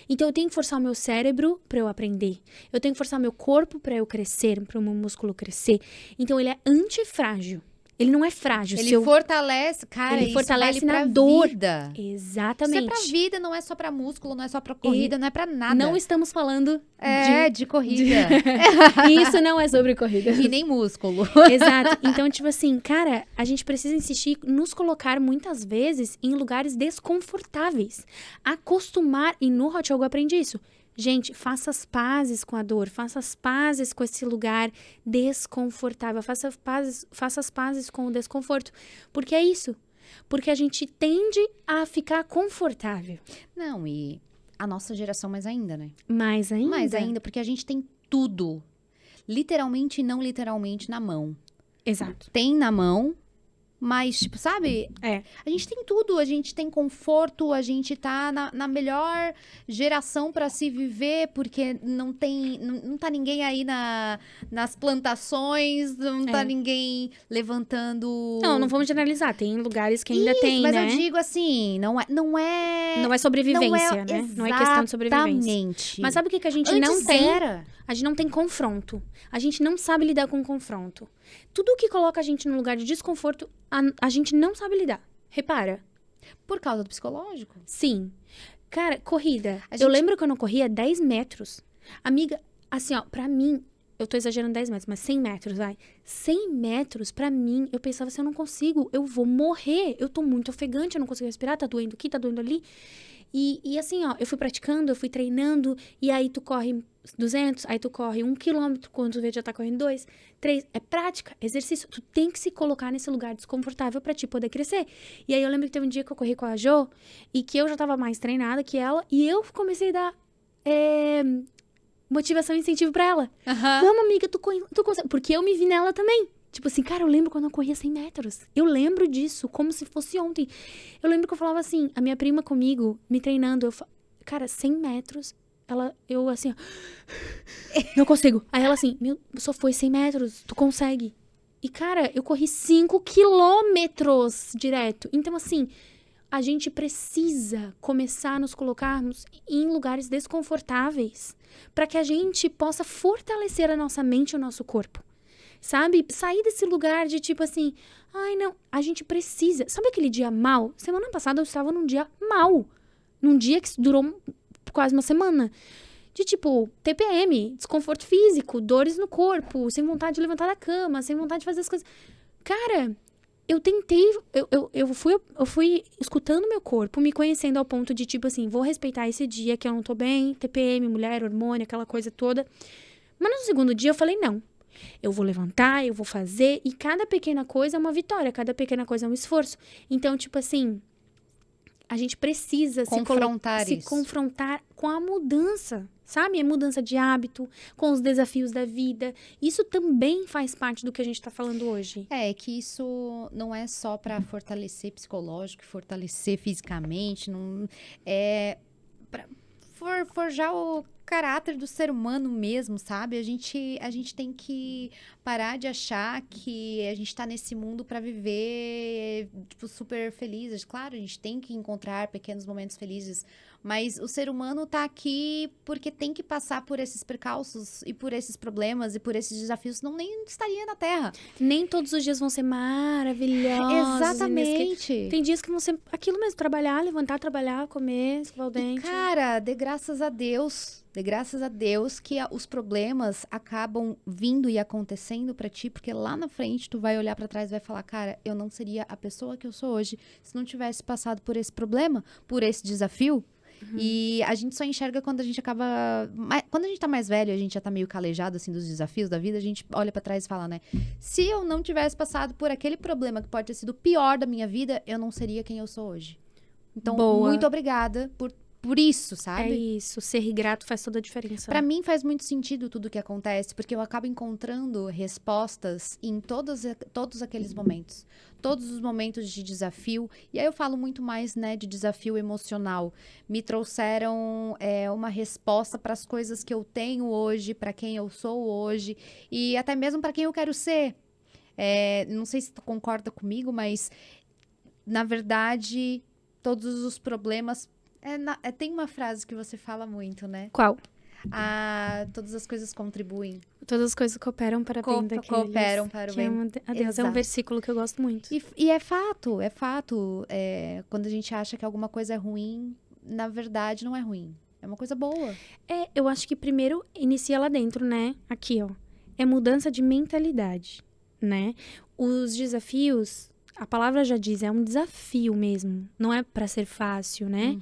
Então, eu tenho que forçar o meu cérebro para eu aprender. Eu tenho que forçar meu corpo para eu crescer, para o meu músculo crescer. Então, ele é antifrágil. Ele não é frágil. Ele fortalece, cara, ele fortalece vale na dor. Vida. Exatamente. Isso é pra vida, não é só pra músculo, não é só pra corrida, não é pra nada. Não estamos falando de corrida. Isso não é sobre corrida. E nem músculo. Exato. Então, tipo assim, cara, a gente precisa insistir, nos colocar muitas vezes em lugares desconfortáveis. Acostumar, e no Hot Yoga eu aprendi isso. Gente, faça as pazes com a dor, faça as pazes com esse lugar desconfortável, faça as pazes com o desconforto. Porque é isso. Porque a gente tende a ficar confortável. Não, e a nossa geração mais ainda, né? Mais ainda? Mais ainda, porque a gente tem tudo. Literalmente e não literalmente na mão. Exato. Tem na mão, mas, tipo, sabe? A gente tem tudo, a gente tem conforto, a gente tá na melhor geração pra se viver, porque não tá ninguém aí nas plantações, não tá ninguém levantando... Não vamos generalizar, tem lugares que ainda tem, mas né? eu digo assim, não é sobrevivência, né? Não é questão de sobrevivência. Exatamente. Mas sabe o que a gente não tem? A gente não tem confronto. A gente não sabe lidar com confronto. Tudo que coloca a gente no lugar de desconforto, a gente não sabe lidar. Repara. Por causa do psicológico? Sim. Cara, corrida. Eu lembro quando eu corria 10 metros. Amiga, assim, ó, pra mim, eu tô exagerando 10 metros, mas 100 metros, vai. 100 metros, pra mim, eu pensava assim, eu não consigo, eu vou morrer. Eu tô muito ofegante, eu não consigo respirar, tá doendo aqui, tá doendo ali. E assim, ó, eu fui praticando, eu fui treinando, e aí tu corre 200, aí tu corre 1 quilômetro, quando tu vê já tá correndo 2, 3. É prática, exercício. Tu tem que se colocar nesse lugar desconfortável pra ti poder crescer. E aí eu lembro que teve um dia que eu corri com a Jo, e que eu já tava mais treinada que ela, e eu comecei a dar motivação e incentivo pra ela. Vamos, amiga, tu consegue. Porque eu me vi nela também. Tipo assim, cara, eu lembro quando eu corria 100 metros. Eu lembro disso, como se fosse ontem. Eu lembro que eu falava assim, a minha prima comigo, me treinando, cara, 100 metros, eu assim, ó, não consigo. Aí ela assim, só foi 100 metros, tu consegue. E, cara, eu corri 5 quilômetros direto. Então, assim, a gente precisa começar a nos colocarmos em lugares desconfortáveis para que a gente possa fortalecer a nossa mente e o nosso corpo. Sabe? Sair desse lugar de tipo assim, ai não, a gente precisa. Sabe aquele dia mal? Semana passada eu estava num dia mal. Num dia que durou quase uma semana. De tipo, TPM, desconforto físico, dores no corpo, sem vontade de levantar da cama, sem vontade de fazer as coisas. Cara, eu tentei, eu fui escutando meu corpo, me conhecendo ao ponto de tipo assim, vou respeitar esse dia que eu não tô bem, TPM, mulher, hormônio, aquela coisa toda. Mas no segundo dia eu falei, não. Eu vou levantar, eu vou fazer, e cada pequena coisa é uma vitória, cada pequena coisa é um esforço. Então, tipo assim, a gente precisa se confrontar com a mudança, sabe? A mudança de hábito, com os desafios da vida. Isso também faz parte do que a gente tá falando hoje. É que isso não é só para fortalecer psicológico, fortalecer fisicamente, não é para forjar o caráter do ser humano mesmo, sabe? A gente tem que parar de achar que a gente tá nesse mundo para viver, tipo, super felizes. Claro, a gente tem que encontrar pequenos momentos felizes, mas o ser humano tá aqui porque tem que passar por esses percalços e por esses problemas e por esses desafios, senão nem estaria na Terra. Nem todos os dias vão ser maravilhosos. Exatamente. Tem dias que vão ser aquilo mesmo, trabalhar, levantar, trabalhar, comer, escovar o dente. E, cara, dê graças a Deus que os problemas acabam vindo e acontecendo pra ti, porque lá na frente tu vai olhar pra trás e vai falar, cara, eu não seria a pessoa que eu sou hoje se não tivesse passado por esse problema, por esse desafio. E a gente só enxerga quando a gente acaba... Quando a gente tá mais velho, a gente já tá meio calejado, assim, dos desafios da vida, a gente olha pra trás e fala, né? Se eu não tivesse passado por aquele problema que pode ter sido o pior da minha vida, eu não seria quem eu sou hoje. Então, muito obrigada por isso, sabe? É isso, ser grato faz toda a diferença. Pra mim faz muito sentido tudo que acontece, porque eu acabo encontrando respostas em todos aqueles momentos. Todos os momentos de desafio. E aí eu falo muito mais, né, de desafio emocional. Me trouxeram uma resposta para as coisas que eu tenho hoje, para quem eu sou hoje e até mesmo para quem eu quero ser. Não sei se tu concorda comigo, mas na verdade todos os problemas... tem uma frase que você fala muito, né? Qual? todas as coisas contribuem. Todas as coisas cooperam para o bem daqueles. Cooperam para o bem. É um versículo que eu gosto muito. E é fato. Quando a gente acha que alguma coisa é ruim, na verdade não é ruim. É uma coisa boa. Eu acho que primeiro inicia lá dentro, né? Aqui, ó. É mudança de mentalidade, né? Os desafios, a palavra já diz, é um desafio mesmo. Não é para ser fácil, né?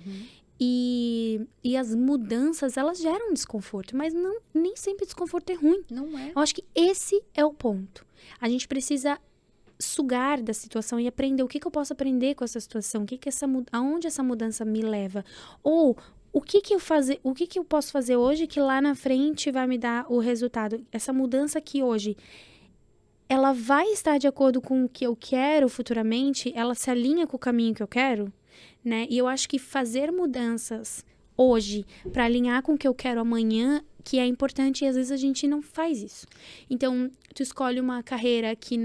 E as mudanças, elas geram desconforto. Mas nem sempre desconforto é ruim. Não é. Eu acho que esse é o ponto. A gente precisa sugar da situação e aprender o que eu posso aprender com essa situação. Aonde essa mudança me leva. Ou o que eu posso fazer hoje que lá na frente vai me dar o resultado. Essa mudança aqui hoje, ela vai estar de acordo com o que eu quero futuramente? Ela se alinha com o caminho que eu quero? Né? E eu acho que fazer mudanças hoje para alinhar com o que eu quero amanhã, que é importante, e às vezes a gente não faz isso. Então, tu escolhe uma carreira que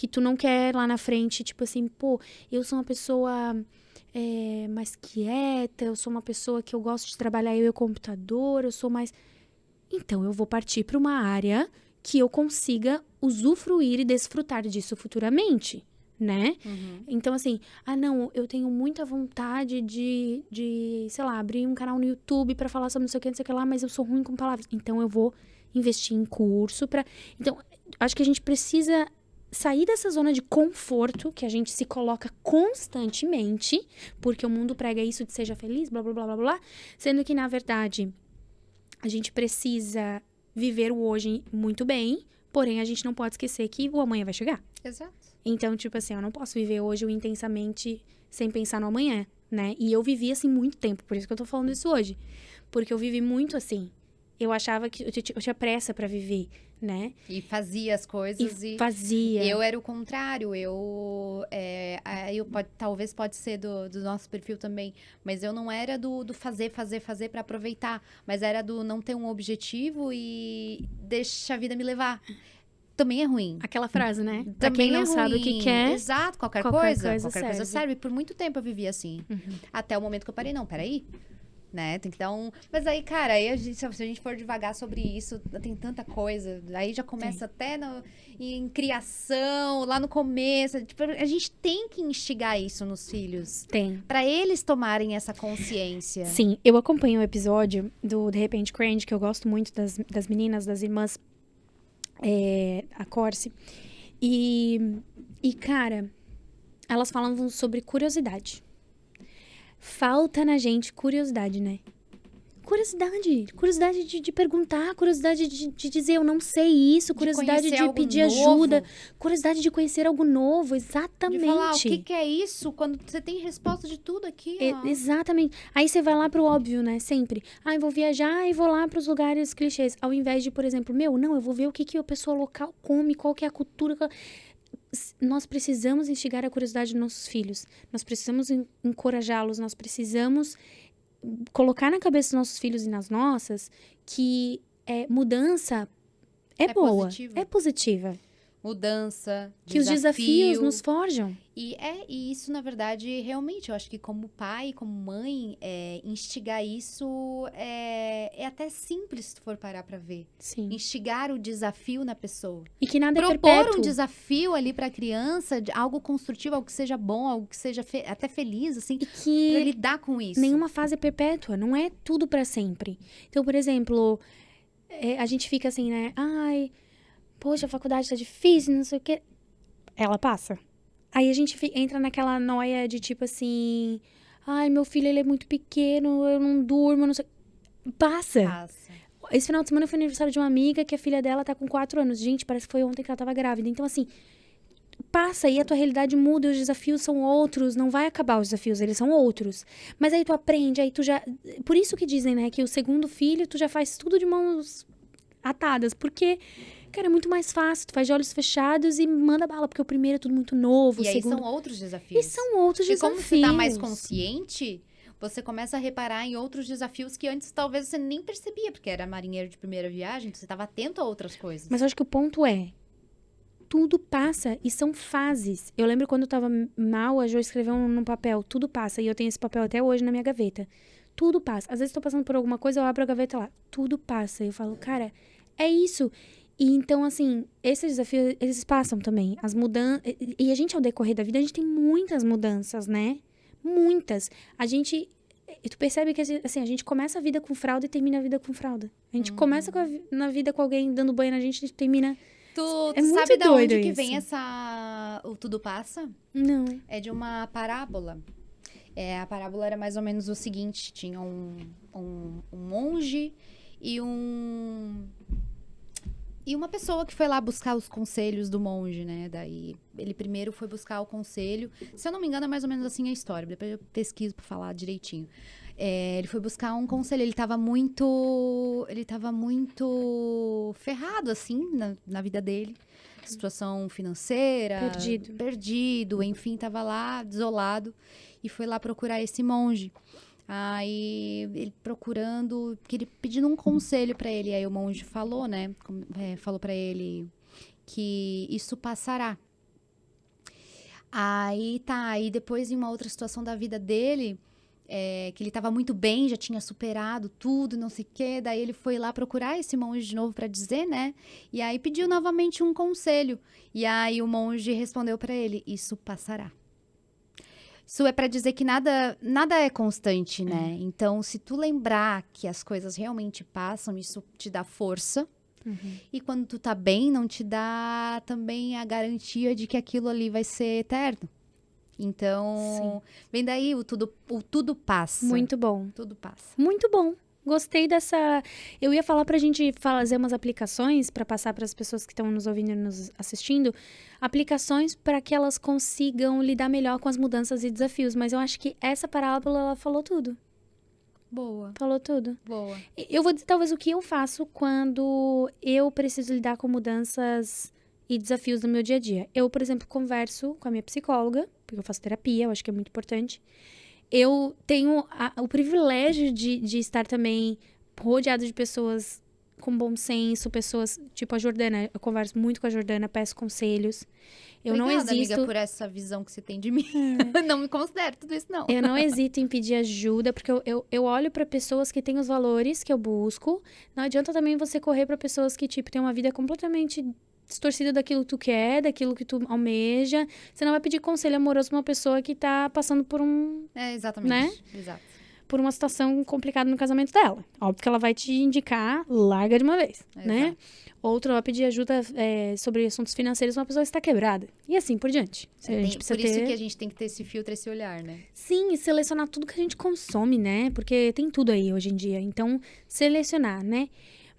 tu não quer lá na frente, tipo assim, eu sou uma pessoa mais quieta, eu sou uma pessoa que eu gosto de trabalhar eu e o computador, eu sou mais... Então, eu vou partir para uma área que eu consiga usufruir e desfrutar disso futuramente, né? Então, assim, não, eu tenho muita vontade de, sei lá, abrir um canal no YouTube pra falar sobre não sei o que lá, mas eu sou ruim com palavras. Então, eu vou investir em curso pra... Então, acho que a gente precisa sair dessa zona de conforto que a gente se coloca constantemente, porque o mundo prega isso de seja feliz, blá, blá, blá, blá, blá, sendo que, na verdade, a gente precisa viver o hoje muito bem, porém, a gente não pode esquecer que o amanhã vai chegar. Exato. Então, tipo assim, eu não posso viver hoje intensamente sem pensar no amanhã, né? E eu vivi assim muito tempo, por isso que eu tô falando isso hoje. Porque eu vivi muito assim. Eu achava que eu tinha pressa pra viver, né? E fazia as coisas e... Fazia. Eu era o contrário, talvez pode ser do nosso perfil também, mas eu não era do fazer pra aproveitar, mas era do não ter um objetivo e deixa a vida me levar. Também é ruim. Aquela frase, né? Também pra quem não é sabe o que quer. Exato, qualquer coisa serve. Por muito tempo eu vivi assim. Até o momento que eu parei, não, peraí. Né? Tem que dar um... Mas aí, cara, se a gente for devagar sobre isso, tem tanta coisa. Aí já começa até em criação, lá no começo. Tipo, a gente tem que instigar isso nos filhos. Tem. Pra eles tomarem essa consciência. Sim, eu acompanho o episódio do De Repente Cringe, que eu gosto muito das meninas, das irmãs, a Corse. E, cara, elas falavam sobre curiosidade. Falta na gente curiosidade, né? Curiosidade de perguntar, curiosidade de dizer eu não sei isso, curiosidade de pedir ajuda, curiosidade de conhecer algo novo, exatamente. De falar o que é isso, quando você tem resposta de tudo aqui, ó. Exatamente. Aí você vai lá pro óbvio, né? Sempre. Eu vou viajar e vou lá pros lugares clichês. Ao invés de, por exemplo, eu vou ver o que a pessoa local come, qual que é a cultura... Nós precisamos instigar a curiosidade dos nossos filhos. Nós precisamos encorajá-los. Nós precisamos colocar na cabeça dos nossos filhos e nas nossas que mudança é boa. É positiva. Mudança, que os desafios nos forjam. E isso, na verdade, realmente, eu acho que como pai, como mãe, instigar isso é até simples se tu for parar pra ver. Sim. Instigar o desafio na pessoa. E que nada propor é perpétuo. Propor um desafio ali pra criança, algo construtivo, algo que seja bom, algo que seja até feliz, assim, e que pra lidar com isso. Nenhuma fase é perpétua, não é tudo pra sempre. Então, por exemplo, a gente fica assim, né? Poxa, a faculdade tá difícil, não sei o quê. Ela passa. Aí a gente entra naquela noia de tipo assim... meu filho, ele é muito pequeno, eu não durmo, não sei... Passa. Esse final de semana foi aniversário de uma amiga que a filha dela tá com 4 anos. Gente, parece que foi ontem que ela tava grávida. Então, assim, passa e a tua realidade muda e os desafios são outros. Não vai acabar os desafios, eles são outros. Mas aí tu aprende, aí tu já... Por isso que dizem, né, que o segundo filho, tu já faz tudo de mãos atadas. Porque... Cara, é muito mais fácil. Tu faz de olhos fechados e manda bala. Porque o primeiro é tudo muito novo. E aí são outros desafios. E como você tá mais consciente, você começa a reparar em outros desafios que antes talvez você nem percebia. Porque era marinheiro de primeira viagem, você estava atento a outras coisas. Mas eu acho que o ponto tudo passa e são fases. Eu lembro quando eu tava mal, a Jo escreveu num papel, tudo passa. E eu tenho esse papel até hoje na minha gaveta. tudo passa. Às vezes tô passando por alguma coisa, eu abro a gaveta lá, tudo passa. Eu falo, cara, é isso. E então, assim, esses desafios, eles passam também. As mudanças. E a gente, ao decorrer da vida, a gente tem muitas mudanças, né? Muitas. Tu percebe que, assim, a gente começa a vida com fralda e termina a vida com fralda. A gente começa na vida com alguém dando banho na gente e termina... Tu muito sabe de onde que isso. vem o Tudo Passa? Não. É de uma parábola. A parábola era mais ou menos o seguinte: tinha um monge e uma pessoa que foi lá buscar os conselhos do monge, né? Daí, ele primeiro foi buscar o conselho. Se eu não me engano, é mais ou menos assim a história. Depois eu pesquiso pra falar direitinho. Ele foi buscar um conselho. Ele tava muito ferrado, assim, na vida dele. Situação financeira. Perdido. Enfim, tava lá, desolado. E foi lá procurar esse monge. Aí, ele procurando, pedindo um conselho pra ele. Aí o monge falou, né? Falou pra ele que isso passará. Aí depois em uma outra situação da vida dele, que ele tava muito bem, já tinha superado tudo, não sei o quê. Daí ele foi lá procurar esse monge de novo pra dizer, né? E aí pediu novamente um conselho. E aí o monge respondeu pra ele, isso passará. Isso é pra dizer que nada é constante, né? Então, se tu lembrar que as coisas realmente passam, isso te dá força. E quando tu tá bem, não te dá também a garantia de que aquilo ali vai ser eterno. Então, vem daí o tudo passa. Muito bom. Tudo passa. Muito bom. Gostei dessa... Eu ia falar pra gente fazer umas aplicações pra passar para as pessoas que estão nos ouvindo e nos assistindo, aplicações para que elas consigam lidar melhor com as mudanças e desafios, mas eu acho que essa parábola, ela falou tudo. Boa. Falou tudo. Boa. Eu vou dizer talvez o que eu faço quando eu preciso lidar com mudanças e desafios no meu dia a dia. Eu, por exemplo, converso com a minha psicóloga, porque eu faço terapia, eu acho que é muito importante. Eu tenho o privilégio de estar também rodeada de pessoas com bom senso, pessoas tipo a Jordana. Eu converso muito com a Jordana, peço conselhos. Obrigada, amiga, por essa visão que você tem de mim. Não me considero tudo isso, não. Eu não hesito em pedir ajuda, porque eu olho pra pessoas que têm os valores que eu busco. Não adianta também você correr pra pessoas que, tipo, têm uma vida completamente distorcida daquilo que tu quer, daquilo que tu almeja. Você não vai pedir conselho amoroso pra uma pessoa que tá passando por exatamente. Né? Exato. Por uma situação complicada no casamento dela. Óbvio que ela vai te indicar, larga de uma vez, né? Outro vai pedir ajuda sobre assuntos financeiros uma pessoa que está quebrada. E assim por diante. Por isso que a gente tem que ter esse filtro, esse olhar, né? Sim, e selecionar tudo que a gente consome, né? Porque tem tudo aí hoje em dia. Então, selecionar, né?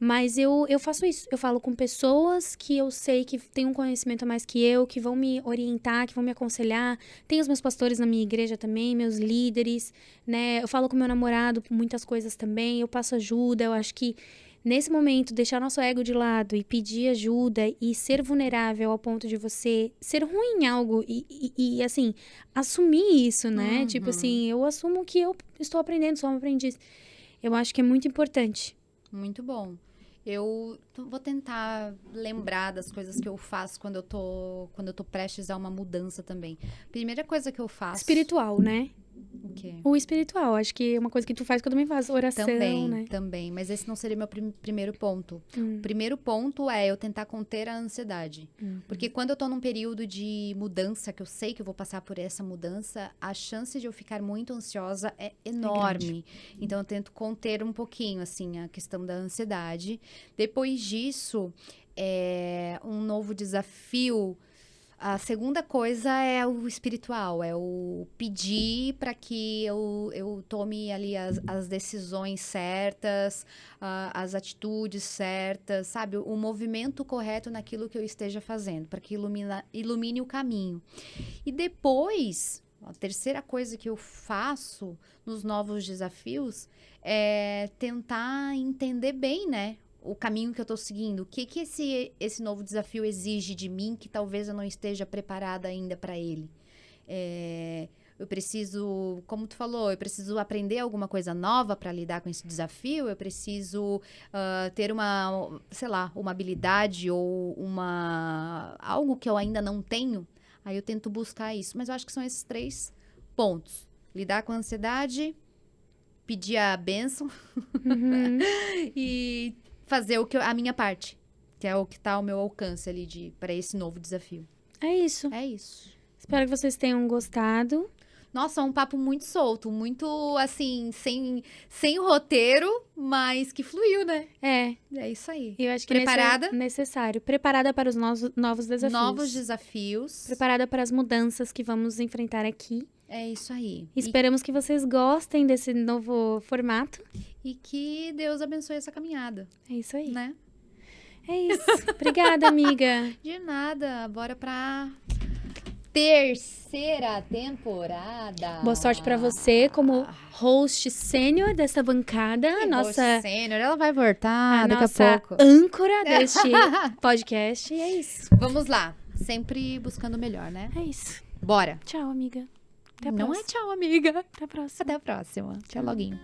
Mas eu faço isso. Eu falo com pessoas que eu sei que têm um conhecimento a mais que eu, que vão me orientar, que vão me aconselhar. Tem os meus pastores na minha igreja também, meus líderes, né? Eu falo com meu namorado por muitas coisas também. Eu passo ajuda. Eu acho que nesse momento, deixar nosso ego de lado e pedir ajuda e ser vulnerável ao ponto de você ser ruim em algo e assim, assumir isso, né? Tipo assim, eu assumo que eu estou aprendendo, sou uma aprendiz. Eu acho que é muito importante. Muito bom. Eu vou tentar lembrar das coisas que eu faço quando eu tô prestes a uma mudança também. Primeira coisa que eu faço... Espiritual, né? O quê? O espiritual, acho que é uma coisa que tu faz que eu também faço, oração, né? Também, mas esse não seria meu primeiro ponto. O primeiro ponto é eu tentar conter a ansiedade. Porque quando eu tô num período de mudança, que eu sei que eu vou passar por essa mudança, a chance de eu ficar muito ansiosa é enorme. Então, eu tento conter um pouquinho, assim, a questão da ansiedade. Depois disso, um novo desafio... A segunda coisa é o espiritual, é o pedir para que eu tome ali as decisões certas, as atitudes certas, sabe? O movimento correto naquilo que eu esteja fazendo, para que ilumine o caminho. E depois, a terceira coisa que eu faço nos novos desafios é tentar entender bem, né? O caminho que eu tô seguindo, o que esse novo desafio exige de mim que talvez eu não esteja preparada ainda para ele. Eu preciso, como tu falou, eu preciso aprender alguma coisa nova para lidar com esse desafio, eu preciso ter uma habilidade ou algo que eu ainda não tenho, aí eu tento buscar isso. Mas eu acho que são esses 3 pontos. Lidar com a ansiedade, pedir a bênção e fazer a minha parte, que é o que tá ao meu alcance ali para esse novo desafio. É isso. É isso. Espero que vocês tenham gostado. Nossa, um papo muito solto, muito, assim, sem roteiro, mas que fluiu, né? É isso aí. Eu acho que preparada? É necessário. Preparada para os novos desafios. Novos desafios. Preparada para as mudanças que vamos enfrentar aqui. É isso aí. Esperamos que vocês gostem desse novo formato. E que Deus abençoe essa caminhada. É isso aí. Né? É isso. Obrigada, amiga. De nada. Bora pra terceira temporada. Boa sorte pra você como host sênior dessa bancada. Host sênior, ela vai voltar daqui a pouco. Âncora deste podcast. E é isso. Vamos lá. Sempre buscando o melhor, né? É isso. Bora. Tchau, amiga. Até a Não próxima. é tchau, amiga. Até a próxima. Até a próxima. Tchau, loguinho.